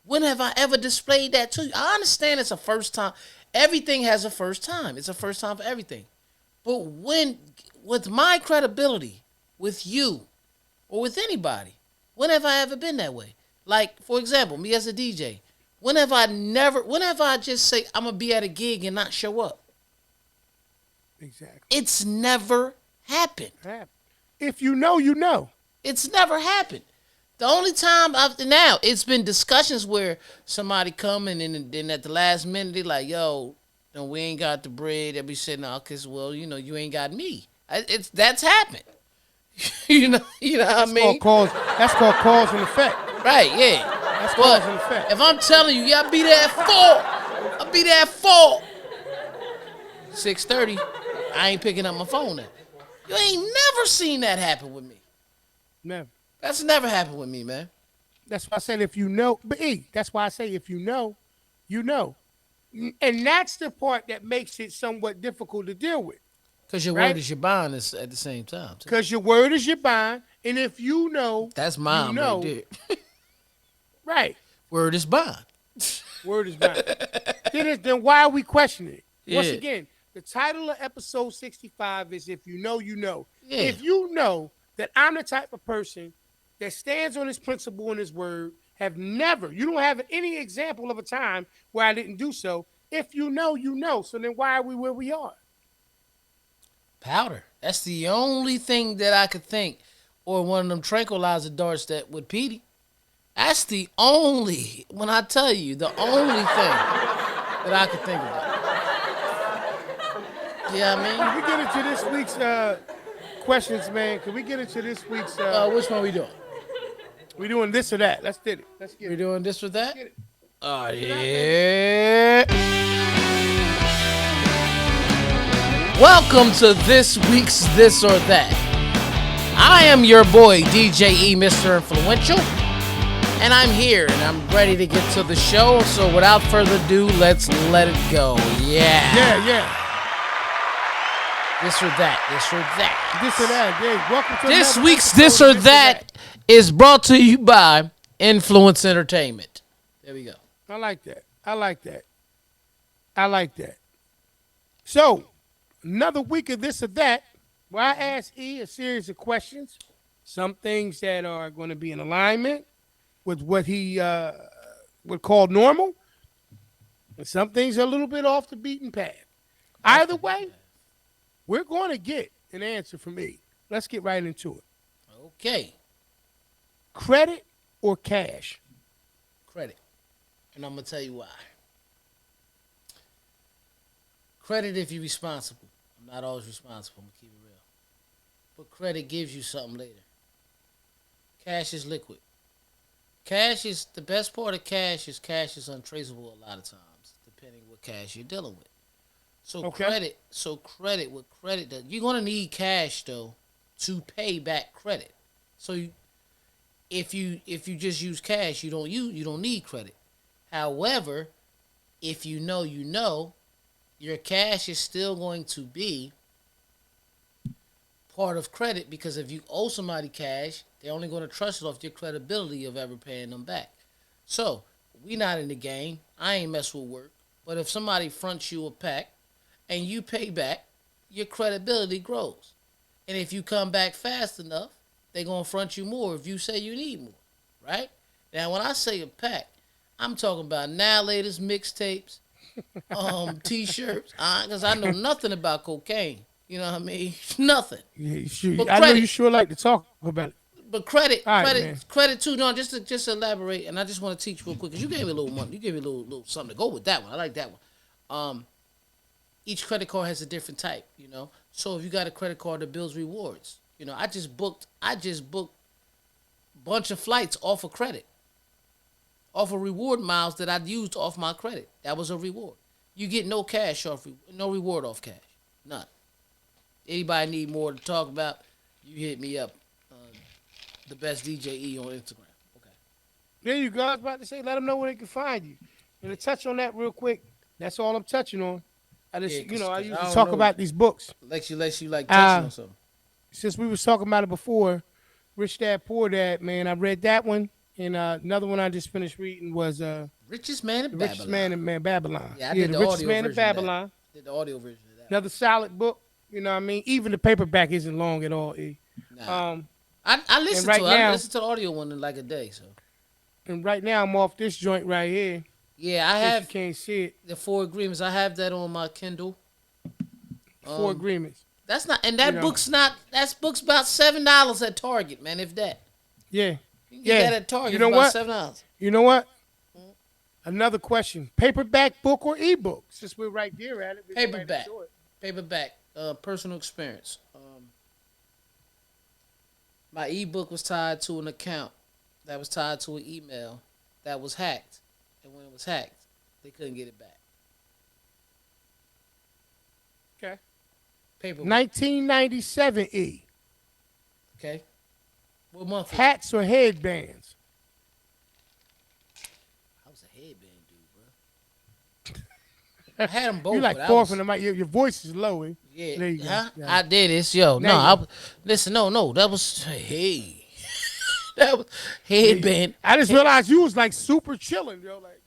Speaker 1: When have I ever displayed that to you? I understand it's a first time. Everything has a first time. It's a first time for everything. But when, with my credibility, with you, or with anybody, when have I ever been that way? Like, for example, me as a DJ. When have I just say I'm going to be at a gig and not show up?
Speaker 2: Exactly.
Speaker 1: It's never happened.
Speaker 2: If you know, you know.
Speaker 1: It's never happened. The only time now it's been discussions where somebody come and then at the last minute they like, yo, no, we ain't got the bread. They be saying, no, cause well, you ain't got me. That's happened. you know what I mean?
Speaker 2: That's called cause and effect.
Speaker 1: Right, yeah.
Speaker 2: That's
Speaker 1: But
Speaker 2: cause and effect.
Speaker 1: if I'm telling you, yeah, I'll be there at 4. I'll be there at 4. 6:30, I ain't picking up my phone now. You ain't never seen that happen with me.
Speaker 2: Never.
Speaker 1: That's never happened with me, man.
Speaker 2: That's why I said if you know, but that's why I say if you know, you know. And that's the part that makes it somewhat difficult to deal with.
Speaker 1: Because your
Speaker 2: Right?
Speaker 1: word is your bond at the same time. Too.
Speaker 2: Because your word is your bond. And if you know,
Speaker 1: That's
Speaker 2: you
Speaker 1: mine
Speaker 2: know,
Speaker 1: right there.
Speaker 2: right.
Speaker 1: Word is bond.
Speaker 2: Word is bond. Then why are we questioning it? Once
Speaker 1: Yeah.
Speaker 2: again, the title of episode 65 is If You Know, You Know.
Speaker 1: Yeah.
Speaker 2: If you know that I'm the type of person that stands on his principle and his word, you don't have any example of a time where I didn't do so. If you know, you know. So then why are we where we are?
Speaker 1: Powder. That's the only thing that I could think. Or one of them tranquilizer darts that with Petey. That's the only, when I tell you, the only thing that I could think about. Yeah, I mean?
Speaker 2: Can we get into this week's questions, man? Can we get into this week's...
Speaker 1: Which one we doing?
Speaker 2: we doing this or that. Let's get it. Let's get
Speaker 1: We
Speaker 2: it.
Speaker 1: doing this or that?
Speaker 2: Get it.
Speaker 1: Oh, yeah. Welcome to this week's This or That. I am your boy, DJ E, Mr. Influential. And I'm here, and I'm ready to get to the show. So without further ado, let's let it go. Yeah.
Speaker 2: Yeah.
Speaker 1: This or that. This or that.
Speaker 2: This or that. Yeah. Welcome to
Speaker 1: This
Speaker 2: another
Speaker 1: week's
Speaker 2: episode
Speaker 1: This
Speaker 2: of
Speaker 1: or That is brought to you by Influence Entertainment. There we go.
Speaker 2: I like that. I like that. I like that. So, another week of This or That, where I ask E a series of questions. Some things that are going to be in alignment with what he would call normal, and some things are a little bit off the beaten path. Either way, we're going to get an answer from E. Let's get right into it.
Speaker 1: Okay.
Speaker 2: Credit or cash?
Speaker 1: Credit. And I'm going to tell you why. Credit if you're responsible. I'm not always responsible. I'm going to keep it real. But credit gives you something later. Cash is liquid. The best part of cash is untraceable a lot of times, depending what cash you're dealing with. So
Speaker 2: Okay.
Speaker 1: credit, you're going to need cash, though, to pay back credit. So if you just use cash, you don't need credit. However, if you know, your cash is still going to be part of credit, because if you owe somebody cash, they're only going to trust it off your credibility of ever paying them back. So we not in the game. I ain't mess with work. But if somebody fronts you a pack and you pay back, your credibility grows. And if you come back fast enough, they're going to front you more if you say you need more, right? Now, when I say a pack, I'm talking about Annihilators, mixtapes, T-shirts, because I know nothing about cocaine. You know what I mean? Nothing.
Speaker 2: Yeah, sure.
Speaker 1: But
Speaker 2: I know
Speaker 1: credit.
Speaker 2: you sure like to talk about it.
Speaker 1: But credit
Speaker 2: Man.
Speaker 1: too. No, just to elaborate, and I just want to teach real quick, because you gave me a little money. You gave me a little something to go with that one. I like that one. Each credit card has a different type, So if you got a credit card that builds rewards, I just booked a bunch of flights off of credit, off of reward miles that I used off my credit. That was a reward. You get no cash off, no reward off cash, none. Anybody need more to talk about? You hit me up. The best DJ E on Instagram. Okay.
Speaker 2: There you go. I was about to say, let them know where they can find you. And to touch on that real quick, that's all I'm touching on. I just, I usually talk about these books.
Speaker 1: Let you like touching on something.
Speaker 2: Since we was talking about it before, Rich Dad Poor Dad, man, I read that one. And another one I just finished reading was
Speaker 1: Richest Man in Babylon.
Speaker 2: Richest Man in Babylon.
Speaker 1: Yeah, I did
Speaker 2: the
Speaker 1: the
Speaker 2: Richest
Speaker 1: audio
Speaker 2: Man in
Speaker 1: version
Speaker 2: Babylon.
Speaker 1: of that. Did the audio version of that.
Speaker 2: Another solid book. You know what I mean? Even the paperback isn't long at all.
Speaker 1: Nah. I listened to it. I listened to the audio one in like a day. So.
Speaker 2: And right now I'm off this joint right here.
Speaker 1: Yeah, I have.
Speaker 2: You can't see it.
Speaker 1: The 4 Agreements. I have that on my Kindle.
Speaker 2: 4 Agreements.
Speaker 1: That's not, and that book's not. That book's about $7 at Target, man. If that.
Speaker 2: Yeah.
Speaker 1: You can get that at Target.
Speaker 2: You know
Speaker 1: for
Speaker 2: what?
Speaker 1: about $7.
Speaker 2: You know what? Another question: paperback book or ebook? Since we're right there at it.
Speaker 1: Paperback. Paperback. Personal experience. My ebook was tied to an account that was tied to an email that was hacked, and when it was hacked, they couldn't get it back.
Speaker 2: Okay.
Speaker 1: Paperwork.
Speaker 2: 1997 E.
Speaker 1: Okay. What month?
Speaker 2: Hats or headbands?
Speaker 1: I was a headband dude, bro. I had them both.
Speaker 2: You like
Speaker 1: but I
Speaker 2: fourth
Speaker 1: was,
Speaker 2: in the mic. Your voice is low. Eh?
Speaker 1: Yeah.
Speaker 2: There you
Speaker 1: Huh?
Speaker 2: go.
Speaker 1: I did this, yo.
Speaker 2: There
Speaker 1: No,
Speaker 2: you go.
Speaker 1: listen. No. That was hey. That was headband.
Speaker 2: I just realized you was like super chilling, yo. Like,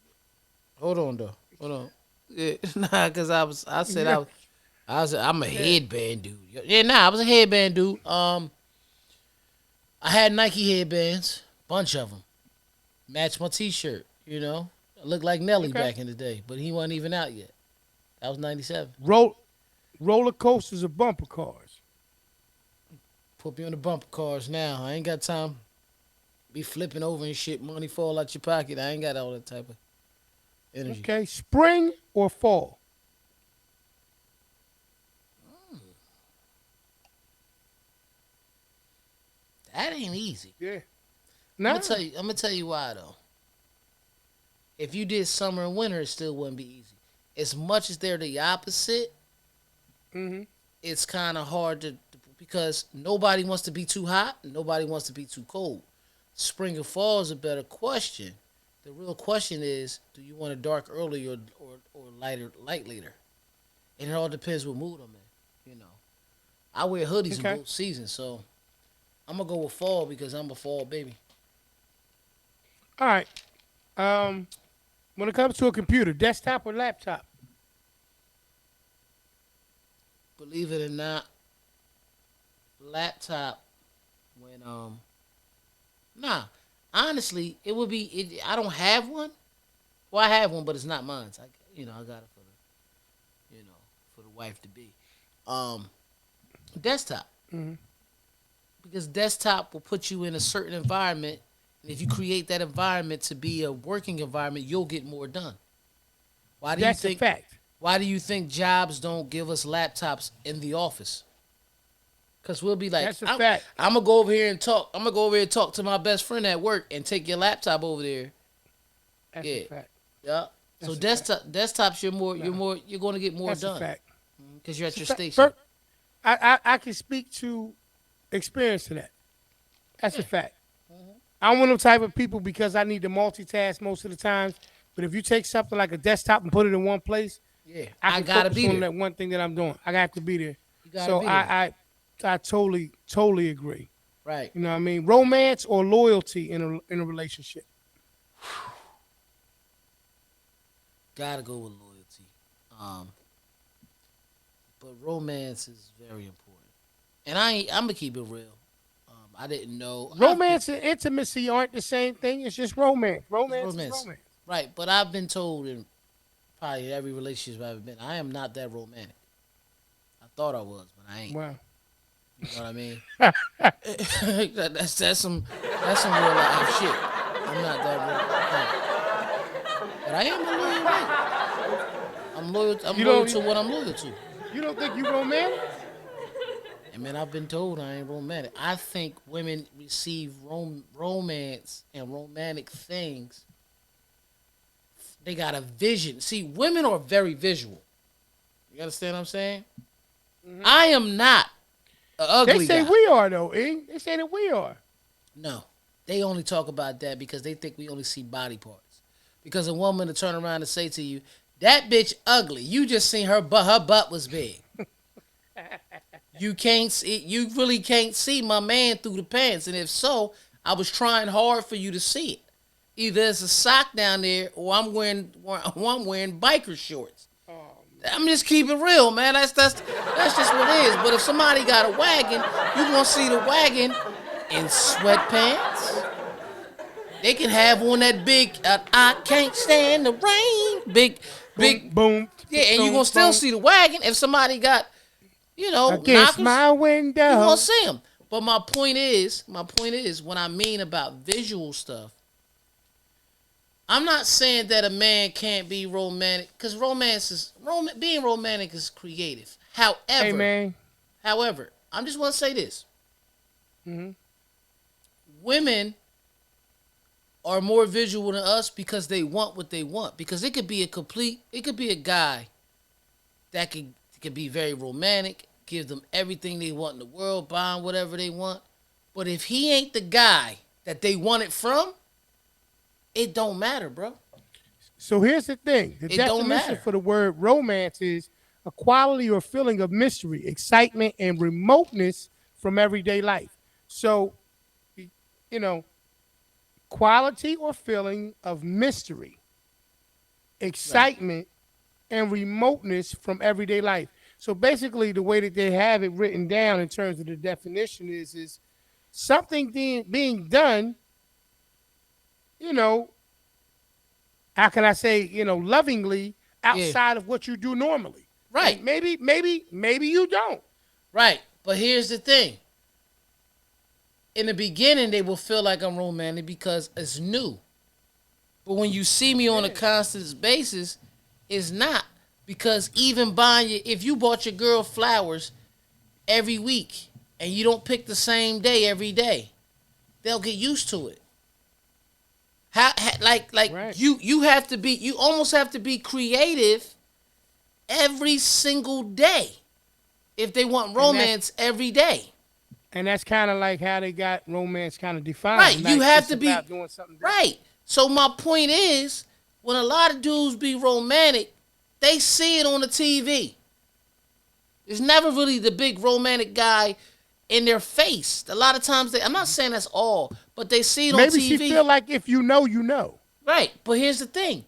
Speaker 1: Hold on, though. Hold on. Yeah, nah, cause I said
Speaker 2: Yeah.
Speaker 1: I'm a headband dude. Yeah, nah, I was a headband dude. I had Nike headbands, bunch of them, matched my T-shirt. I looked like Nelly
Speaker 2: Okay.
Speaker 1: back in the day, but he wasn't even out yet. That was '97.
Speaker 2: roller coasters or bumper cars?
Speaker 1: Put me on the bumper cars now. I ain't got time. Be flipping over and shit. Money fall out your pocket. I ain't got all that type of energy.
Speaker 2: Okay. Spring or fall?
Speaker 1: That ain't easy.
Speaker 2: Yeah.
Speaker 1: I'm
Speaker 2: Nah.
Speaker 1: gonna tell you why though. If you did summer and winter, it still wouldn't be easy. As much as they're the opposite,
Speaker 2: Mm-hmm.
Speaker 1: it's kind of hard to because nobody wants to be too hot, and nobody wants to be too cold. Spring or fall is a better question. The real question is, do you want a dark early or light later? And it all depends what mood I'm in. I wear hoodies
Speaker 2: Okay.
Speaker 1: in both seasons, so I'm gonna go with fall because I'm a fall baby.
Speaker 2: All right. When it comes to a computer, desktop or laptop?
Speaker 1: Believe it or not, laptop when nah, honestly it would be I don't have one. Well, I have one, but it's not mine. I got it for the wife to be. Desktop.
Speaker 2: Mm-hmm.
Speaker 1: Because desktop will put you in a certain environment, and if you create that environment to be a working environment, you'll get more done. Why do
Speaker 2: That's
Speaker 1: you
Speaker 2: a
Speaker 1: think
Speaker 2: fact.
Speaker 1: Why do you think jobs don't give us laptops in the office? Because we'll be like,
Speaker 2: That's a fact.
Speaker 1: I'm going to go over here and talk. I'm going to go over here and talk to my best friend at work and take your laptop over there.
Speaker 2: That's
Speaker 1: Yeah.
Speaker 2: a fact.
Speaker 1: Yeah. So
Speaker 2: That's a
Speaker 1: desktops, you're going to get more
Speaker 2: That's
Speaker 1: done.
Speaker 2: a fact.
Speaker 1: Because you're at your
Speaker 2: Fa-
Speaker 1: station.
Speaker 2: fir- I can speak to experience to that. That's a fact. I'm one of the type of people because I need to multitask most of the times. But if you take something like a desktop and put it in one place,
Speaker 1: Yeah.
Speaker 2: I
Speaker 1: I
Speaker 2: can
Speaker 1: got to
Speaker 2: focus
Speaker 1: be
Speaker 2: on
Speaker 1: there.
Speaker 2: that one thing that I'm doing. I got to be there.
Speaker 1: You got to
Speaker 2: So
Speaker 1: be there.
Speaker 2: I totally agree.
Speaker 1: Right.
Speaker 2: You know what I mean? Romance or loyalty in a relationship.
Speaker 1: Gotta go with loyalty. But romance is very important. And I'm gonna keep it real. I didn't know
Speaker 2: Romance and intimacy aren't the same thing. It's just romance. Romance is
Speaker 1: romance,
Speaker 2: romance.
Speaker 1: right? But I've been told in probably every relationship I've been, I am not that romantic. I thought I was, but I ain't.
Speaker 2: Wow.
Speaker 1: You know what I mean? that's some real life shit. I'm not that romantic, but I am a loyal man. I'm loyal. I'm
Speaker 2: You
Speaker 1: loyal
Speaker 2: don't-
Speaker 1: to what I'm loyal to.
Speaker 2: You don't think you romantic?
Speaker 1: And man, I've been told I ain't romantic. I think women receive romance and romantic things. They got a vision. See, women are very visual. You understand what I'm saying?
Speaker 2: Mm-hmm.
Speaker 1: I am not an ugly
Speaker 2: They say
Speaker 1: guy.
Speaker 2: we are though, eh? They say that we are.
Speaker 1: No, they only talk about that because they think we only see body parts. Because a woman to turn around and say to you, "That bitch ugly. You just seen her butt. Her butt was big." You can't see. You really can't see my man through the pants. And if so, I was trying hard for you to see it. Either there's a sock down there, or I'm wearing biker shorts. I'm just keeping real, man. That's just what it is. But if somebody got a wagon, you gonna see the wagon in sweatpants. They can have on that big I can't stand the rain. Big
Speaker 2: Boom.
Speaker 1: yeah, and you
Speaker 2: boom,
Speaker 1: gonna still
Speaker 2: boom.
Speaker 1: see the wagon if somebody got,
Speaker 2: Against
Speaker 1: knockers.
Speaker 2: my window.
Speaker 1: You gonna see them. But my point is, what I mean about visual stuff, I'm not saying that a man can't be romantic, because being romantic is creative.
Speaker 2: Hey man.
Speaker 1: However, I just want to say this:
Speaker 2: Mm-hmm.
Speaker 1: women are more visual than us because they want what they want. Because it could be a guy that could be very romantic, give them everything they want in the world, buy them whatever they want. But if he ain't the guy that they want it from, it don't matter, bro.
Speaker 2: So here's the thing. The
Speaker 1: It don't
Speaker 2: definition
Speaker 1: matter.
Speaker 2: for the word romance is a quality or feeling of mystery, excitement, and remoteness from everyday life. So, you know, quality or feeling of mystery,
Speaker 1: Right.
Speaker 2: excitement, and remoteness from everyday life. So basically, the way that they have it written down in terms of the definition is something being done, you know, how can I say, lovingly
Speaker 1: Yeah.
Speaker 2: outside of what you do normally.
Speaker 1: Right.
Speaker 2: And maybe you don't.
Speaker 1: Right. But here's the thing. In the beginning, they will feel like I'm romantic because it's new. But when you see me on a constant basis, it's not. Because even if you bought your girl flowers every week and you don't pick the same day every day, they'll get used to it.
Speaker 2: Right.
Speaker 1: You almost have to be creative every single day if they want
Speaker 2: And that's
Speaker 1: romance every day.
Speaker 2: and that's kind of like how they got romance kind of
Speaker 1: Right.
Speaker 2: defined.
Speaker 1: You
Speaker 2: Like
Speaker 1: have
Speaker 2: it's
Speaker 1: to be
Speaker 2: about doing something different.
Speaker 1: right. So my point is, when a lot of dudes be romantic, they see it on the TV. There's never really the big romantic guy in their face. A lot of times I'm not saying that's all, but they see it on
Speaker 2: Maybe she
Speaker 1: TV.
Speaker 2: feel like if you know, you know.
Speaker 1: Right. But here's the thing.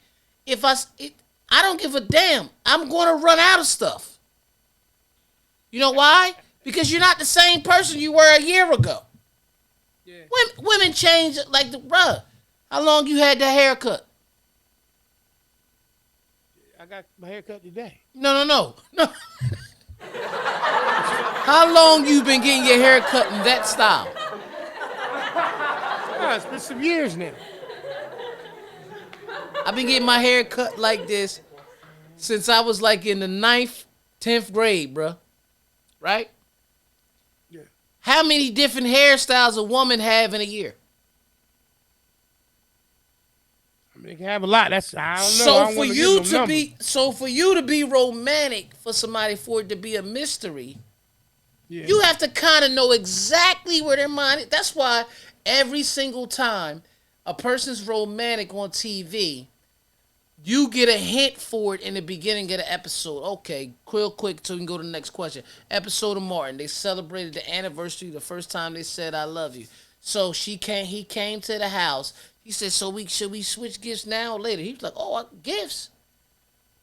Speaker 1: I don't give a damn. I'm going to run out of stuff. You know why? Because you're not the same person you were a year ago.
Speaker 2: Yeah.
Speaker 1: Women change like bruh. How long you had that haircut?
Speaker 2: I got my hair cut today.
Speaker 1: No. How long you been getting your hair cut in that style?
Speaker 2: Oh, it's been some years now.
Speaker 1: I've been getting my hair cut like this since I was like in the 9th, 10th grade, bruh. Right?
Speaker 2: Yeah.
Speaker 1: How many different hairstyles a woman have in a year?
Speaker 2: I mean, they can have a lot. That's I don't know. I
Speaker 1: So
Speaker 2: don't
Speaker 1: for
Speaker 2: want to
Speaker 1: you
Speaker 2: give no
Speaker 1: to
Speaker 2: numbers.
Speaker 1: be romantic for somebody, for it to be a mystery,
Speaker 2: Yeah.
Speaker 1: you have to kind of know exactly where their mind is. That's why every single time a person's romantic on TV, you get a hint for it in the beginning of the episode. Okay, real quick so we can go to the next question. Episode of Martin. They celebrated the anniversary the first time they said I love you. So he came to the house. He said, so should we switch gifts now or later? He was like, oh, gifts.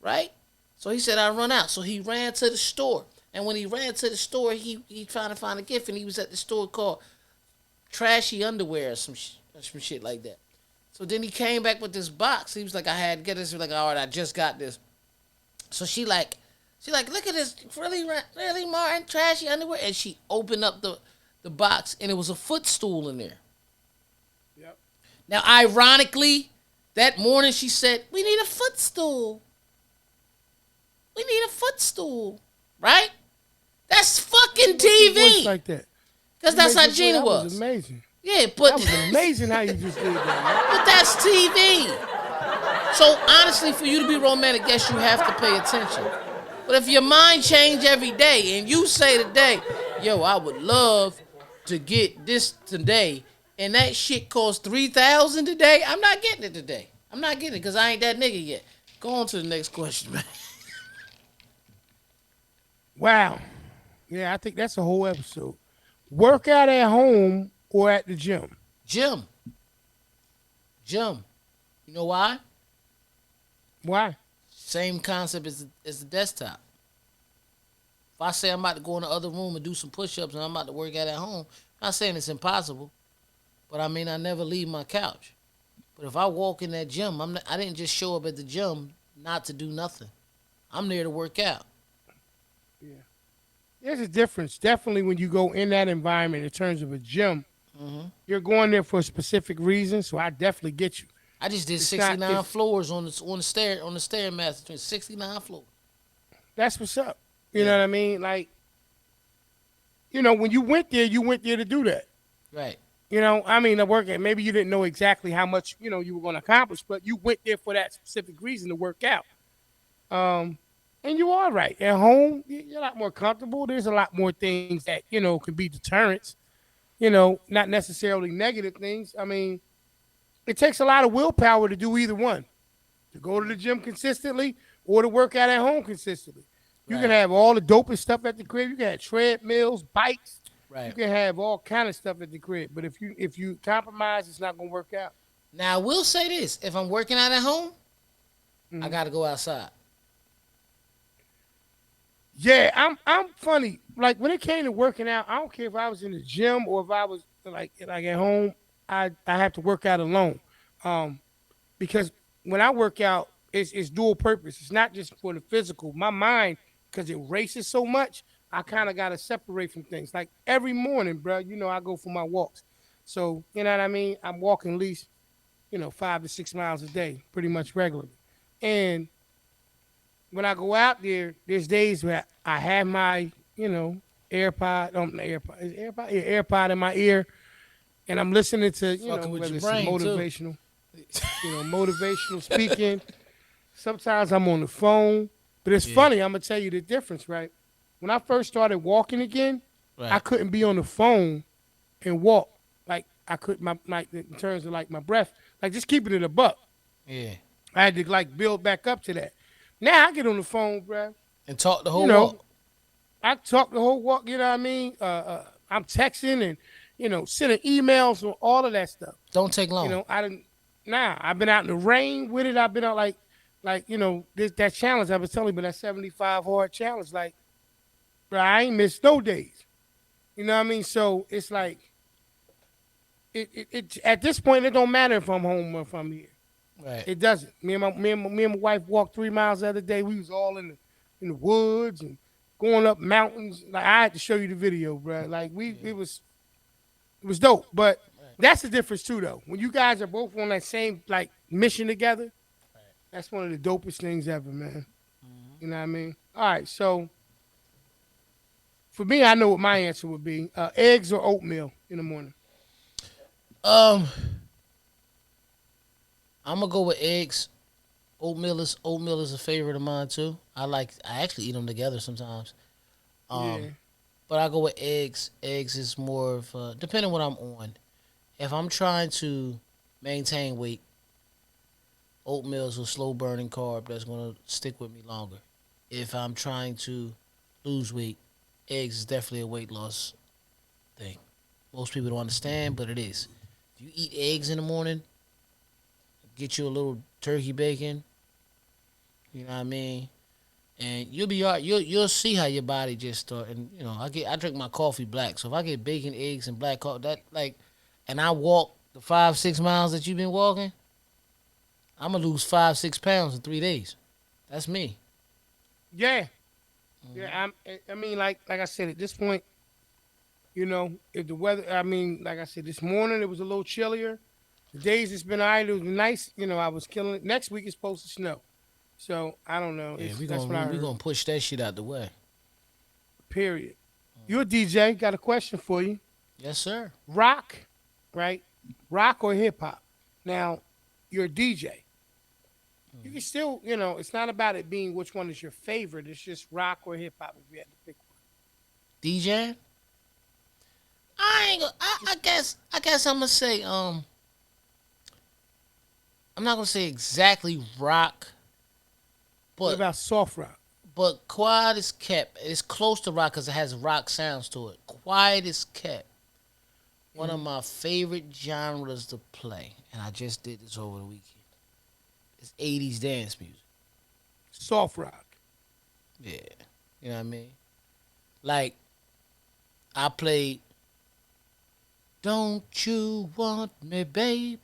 Speaker 1: Right? So he said, I run out. So he ran to the store. And when he ran to the store, he trying to find a gift, and he was at the store called Trashy Underwear or some shit like that. So then he came back with this box. He was like, I had to get this. He was like, all right, I just got this. So she like, look at this, really, Martin, Trashy Underwear. And she opened up the box, and it was a footstool in there.
Speaker 2: Yep.
Speaker 1: Now, ironically, that morning she said, we need a footstool. We need a footstool. Right? That's fucking
Speaker 2: Voice
Speaker 1: TV.
Speaker 2: like that.
Speaker 1: Because
Speaker 2: You
Speaker 1: that's
Speaker 2: made
Speaker 1: how
Speaker 2: your
Speaker 1: Gina
Speaker 2: That
Speaker 1: was.
Speaker 2: was amazing.
Speaker 1: Yeah, but
Speaker 2: That was amazing how you just did that.
Speaker 1: but that's TV. So honestly, for you to be romantic, yes, you have to pay attention. But if your mind change every day and you say today, yo, I would love to get this today, and that shit costs $3,000 today, I'm not getting it today. I'm not getting it because I ain't that nigga yet. Go on to the next question, man.
Speaker 2: Wow. Yeah, I think that's a whole episode. Work out at home or at the gym.
Speaker 1: Jim. You know why?
Speaker 2: Why?
Speaker 1: Same concept as the desktop. If I say I'm about to go in the other room and do some push-ups and I'm about to work out at home, I'm not saying it's impossible, but I mean I never leave my couch. But if I walk in that gym, I didn't just show up at the gym not to do nothing. I'm there to work out.
Speaker 2: Yeah. There's a difference. Definitely when you go in that environment in terms of a gym, you're going there for a specific reason, so I definitely get you.
Speaker 1: I just did
Speaker 2: It's
Speaker 1: 69
Speaker 2: not-
Speaker 1: floors on the stairmaster, 69 floors.
Speaker 2: That's what's up. You know what I mean? Like, when you went there to do that.
Speaker 1: Right.
Speaker 2: I mean, the work at maybe you didn't know exactly how much you were going to accomplish, but you went there for that specific reason to work out. Um, and you are right. At home, you're a lot more comfortable. There's a lot more things that can be deterrents. Not necessarily negative things. I mean, it takes a lot of willpower to do either one. To go to the gym consistently or to work out at home consistently. You can
Speaker 1: Right.
Speaker 2: have all the dopest stuff at the crib. You can have treadmills, bikes. You
Speaker 1: Right.
Speaker 2: can have all kind of stuff at the crib. But if you compromise, it's not gonna work out.
Speaker 1: Now I will say this: if I'm working out at home, I
Speaker 2: Mhm.
Speaker 1: got to go outside.
Speaker 2: Yeah, I'm funny. Like when it came to working out, I don't care if I was in the gym or if I was like at home. I have to work out alone. Um, because when I work out, it's dual purpose. It's not just for the physical. My mind, because it races so much, I kind of got to separate from things. Like every morning, bro, I go for my walks. So, you know what I mean? I'm walking at least, 5 to 6 miles a day, pretty much regularly. And when I go out there, there's days where I have my, AirPod, the AirPod, is it AirPod? Yeah, AirPod in my ear, and I'm listening to,
Speaker 1: Fucking with
Speaker 2: whether
Speaker 1: your
Speaker 2: it's
Speaker 1: brain too.
Speaker 2: motivational speaking. Sometimes I'm on the phone. But it's
Speaker 1: Yeah.
Speaker 2: funny, I'm gonna tell you the difference, right? When I first started walking again, I
Speaker 1: Right.
Speaker 2: couldn't be on the phone and walk. Like I could my in terms of like my breath, like just keeping it a buck.
Speaker 1: Yeah.
Speaker 2: I had to like build back up to that. Now I get on the phone, bruh.
Speaker 1: And talk the
Speaker 2: You
Speaker 1: whole
Speaker 2: know,
Speaker 1: walk.
Speaker 2: I talk the whole walk, you know what I mean? I'm texting and, sending emails and all of that stuff.
Speaker 1: Don't take long.
Speaker 2: I didn't. Nah, I've been out in the rain with it. I've been out like that challenge I was telling you, but that 75 hard challenge. Like, bro, I ain't missed no days. You know what I mean? So it's like it at this point it don't matter if I'm home or if I'm here.
Speaker 1: Right.
Speaker 2: It doesn't. Me and my wife walked 3 miles the other day. We was all in the woods and going up mountains. Like I had to show you the video, bro. Like
Speaker 1: Yeah.
Speaker 2: it was dope. But that's the difference too, though. When you guys are both on that same like mission together,
Speaker 1: Right.
Speaker 2: that's one of the dopest things ever, man.
Speaker 1: Mhm.
Speaker 2: You know what I mean? All right, so for me, I know what my answer would be: eggs or oatmeal in the morning.
Speaker 1: Um, I'm gonna go with eggs. Oatmeal is a favorite of mine too. I actually eat them together sometimes.
Speaker 2: Yeah,
Speaker 1: Um, but I go with eggs. Eggs is more of depending what I'm on. If I'm trying to maintain weight, oatmeal is a slow burning carb that's gonna stick with me longer. If I'm trying to lose weight, eggs is definitely a weight loss thing. Most people don't understand, but it is. If you eat eggs in the morning, get you a little turkey bacon, you know what I mean, and you'll be all right. You'll see how your body just start. And I drink my coffee black, so if I get bacon, eggs, and black coffee, and I walk the 5 6 miles that you've been walking, I'm gonna lose 5 6 pounds in 3 days. That's me.
Speaker 2: yeah, yeah.
Speaker 1: Hmm.
Speaker 2: I mean, like I said, at this point, if the weather, I mean, like I said, this morning it was a little chillier. The days it's been alright, it was nice. I was killing it. Next week it's supposed to snow, so I don't know.
Speaker 1: Yeah,
Speaker 2: It's that's what I
Speaker 1: we
Speaker 2: heard.
Speaker 1: gonna push that shit out the way.
Speaker 2: Period. You're a DJ. Got a question for you.
Speaker 1: Yes, sir.
Speaker 2: Rock, right? Rock or hip hop? Now, you're a DJ. You can still, it's not about it being which one is your favorite. It's just rock or hip hop if you had to pick one.
Speaker 1: DJ. I ain't. I guess. I guess I'm gonna say. I'm not gonna say exactly rock,
Speaker 2: What
Speaker 1: but
Speaker 2: about soft rock?
Speaker 1: quiet is kept. It's close to rock because it has rock sounds to it. Quiet is kept. One of
Speaker 2: Mhm.
Speaker 1: my favorite genres to play, and I just did this over the weekend. It's 80s dance music.
Speaker 2: Soft rock.
Speaker 1: Yeah, you know what I mean. Like I played "Don't You Want Me, Baby,"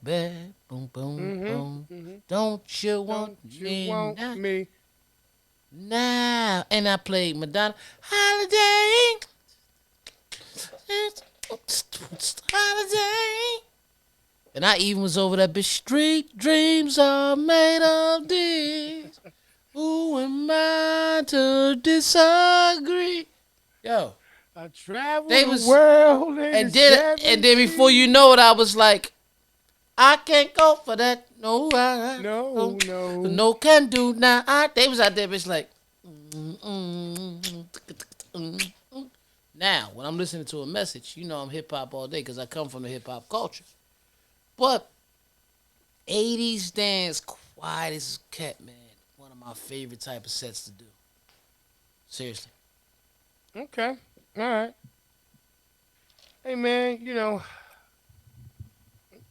Speaker 1: boom boom boom.
Speaker 2: Mm-hmm.
Speaker 1: Don't you want
Speaker 2: Don't you
Speaker 1: me
Speaker 2: want
Speaker 1: now?
Speaker 2: me?
Speaker 1: Now, and I played Madonna Holiday. Holiday. And I even was over that bitch. Street dreams are made of this. Who am I to disagree? Yo,
Speaker 2: I travel
Speaker 1: They
Speaker 2: the
Speaker 1: was
Speaker 2: world
Speaker 1: and then before you know it, I was like, I can't go for that. No, no can do now. They was out there, bitch, like. Now, when I'm listening to a message, I'm hip hop all day because I come from the hip hop culture. But 80s dance, quiet as kept, man. One of my favorite type of sets to do. Seriously.
Speaker 2: Okay. All right. Hey, man,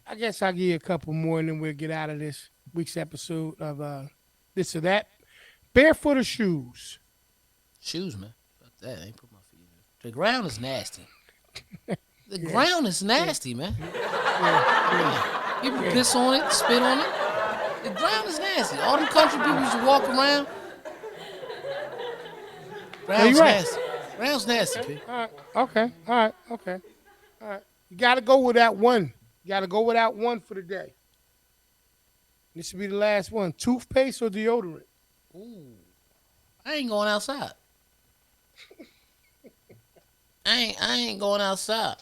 Speaker 2: I guess I'll give you a couple more and then we'll get out of this week's episode of this or that. Barefoot or shoes?
Speaker 1: Shoes, man. Fuck that. I ain't put my feet in. The ground is nasty. The ground is nasty, man.
Speaker 2: Yeah.
Speaker 1: People piss on it, spit on it. The ground is nasty. All them country people used to walk around. Ground's
Speaker 2: right.
Speaker 1: nasty. Ground's nasty, P.
Speaker 2: Okay. All right. You got to go with that one. You got to go with that one for the day. This should be the last one. Toothpaste or deodorant?
Speaker 1: Ooh. I ain't going outside. I ain't going outside.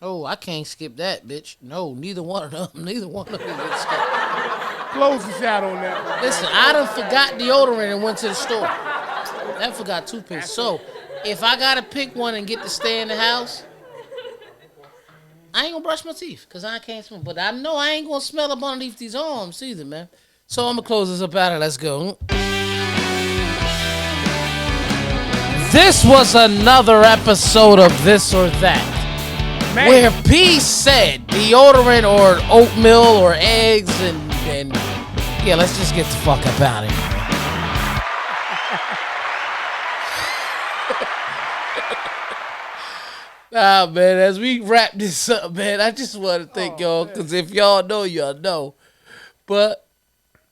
Speaker 1: Oh, I can't skip that, bitch. No, neither one of them. Neither one of them get skipped.
Speaker 2: Close us out on that one.
Speaker 1: Listen, I done forgot deodorant and went to the store. I forgot toothpaste. So, if I gotta pick one and get to stay in the house, I ain't gonna brush my teeth because I can't smell. But I know I ain't gonna smell up underneath these arms either, man. So I'm gonna close this up out and let's go. This was another episode of This or That, man, where P said deodorant or oatmeal or eggs and yeah, let's just get the fuck up out of here. Nah, man, as we wrap this up, man, I just want to thank y'all, because if y'all know, y'all know. But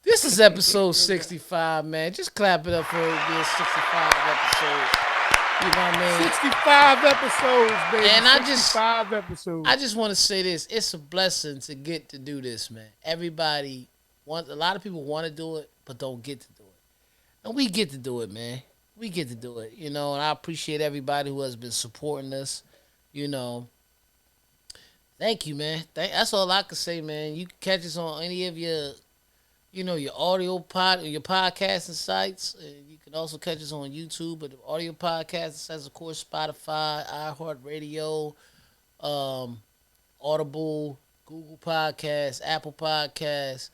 Speaker 1: this is episode 65, man. Just clap it up for it being 65 episodes. You know what I mean?
Speaker 2: 65 episodes, baby.
Speaker 1: And
Speaker 2: 65 episodes.
Speaker 1: I just want to say this. It's a blessing to get to do this, man. A lot of people want to do it, but don't get to do it. And we get to do it, man. We get to do it, and I appreciate everybody who has been supporting us. Thank you, man. That's all I can say, man. You can catch us on any of your, your audio your podcasting sites. You can also catch us on YouTube, but the audio podcasting sites, of course, Spotify, iHeartRadio, Audible, Google Podcasts, Apple Podcasts,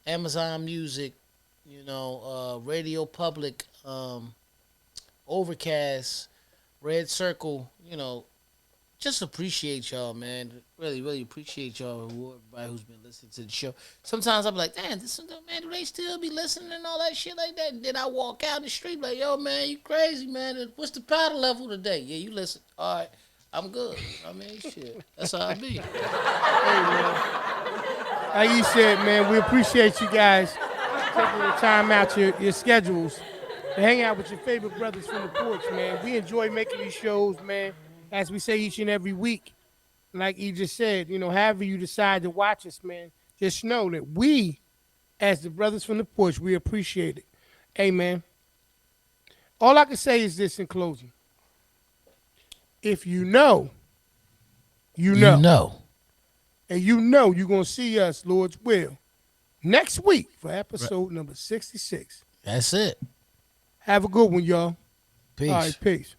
Speaker 1: Amazon Music, Radio Public, Overcast, Red Circle, just appreciate y'all, man. Really, really appreciate y'all, everybody who's been listening to the show. Sometimes I'm like, damn, man, do they still be listening and all that shit like that? And then I walk out in the street like, yo, man, you crazy, man. What's the powder level today? Yeah, you listen. All right, I'm good. I mean, shit. That's how I be.
Speaker 2: Hey, man. Like you said, man, we appreciate you guys taking the time out your schedules to hang out with your favorite brothers from the porch, man. We enjoy making these shows, man. As we say each and every week, like he just said, however you decide to watch us, man, just know that we, as the brothers from the porch, we appreciate it. Hey, man, all I can say is this in closing. If you know, you know. And you're going to see us, Lord's will, next week for episode number 66.
Speaker 1: That's it.
Speaker 2: Have a good one, y'all.
Speaker 1: Peace.
Speaker 2: All right, peace.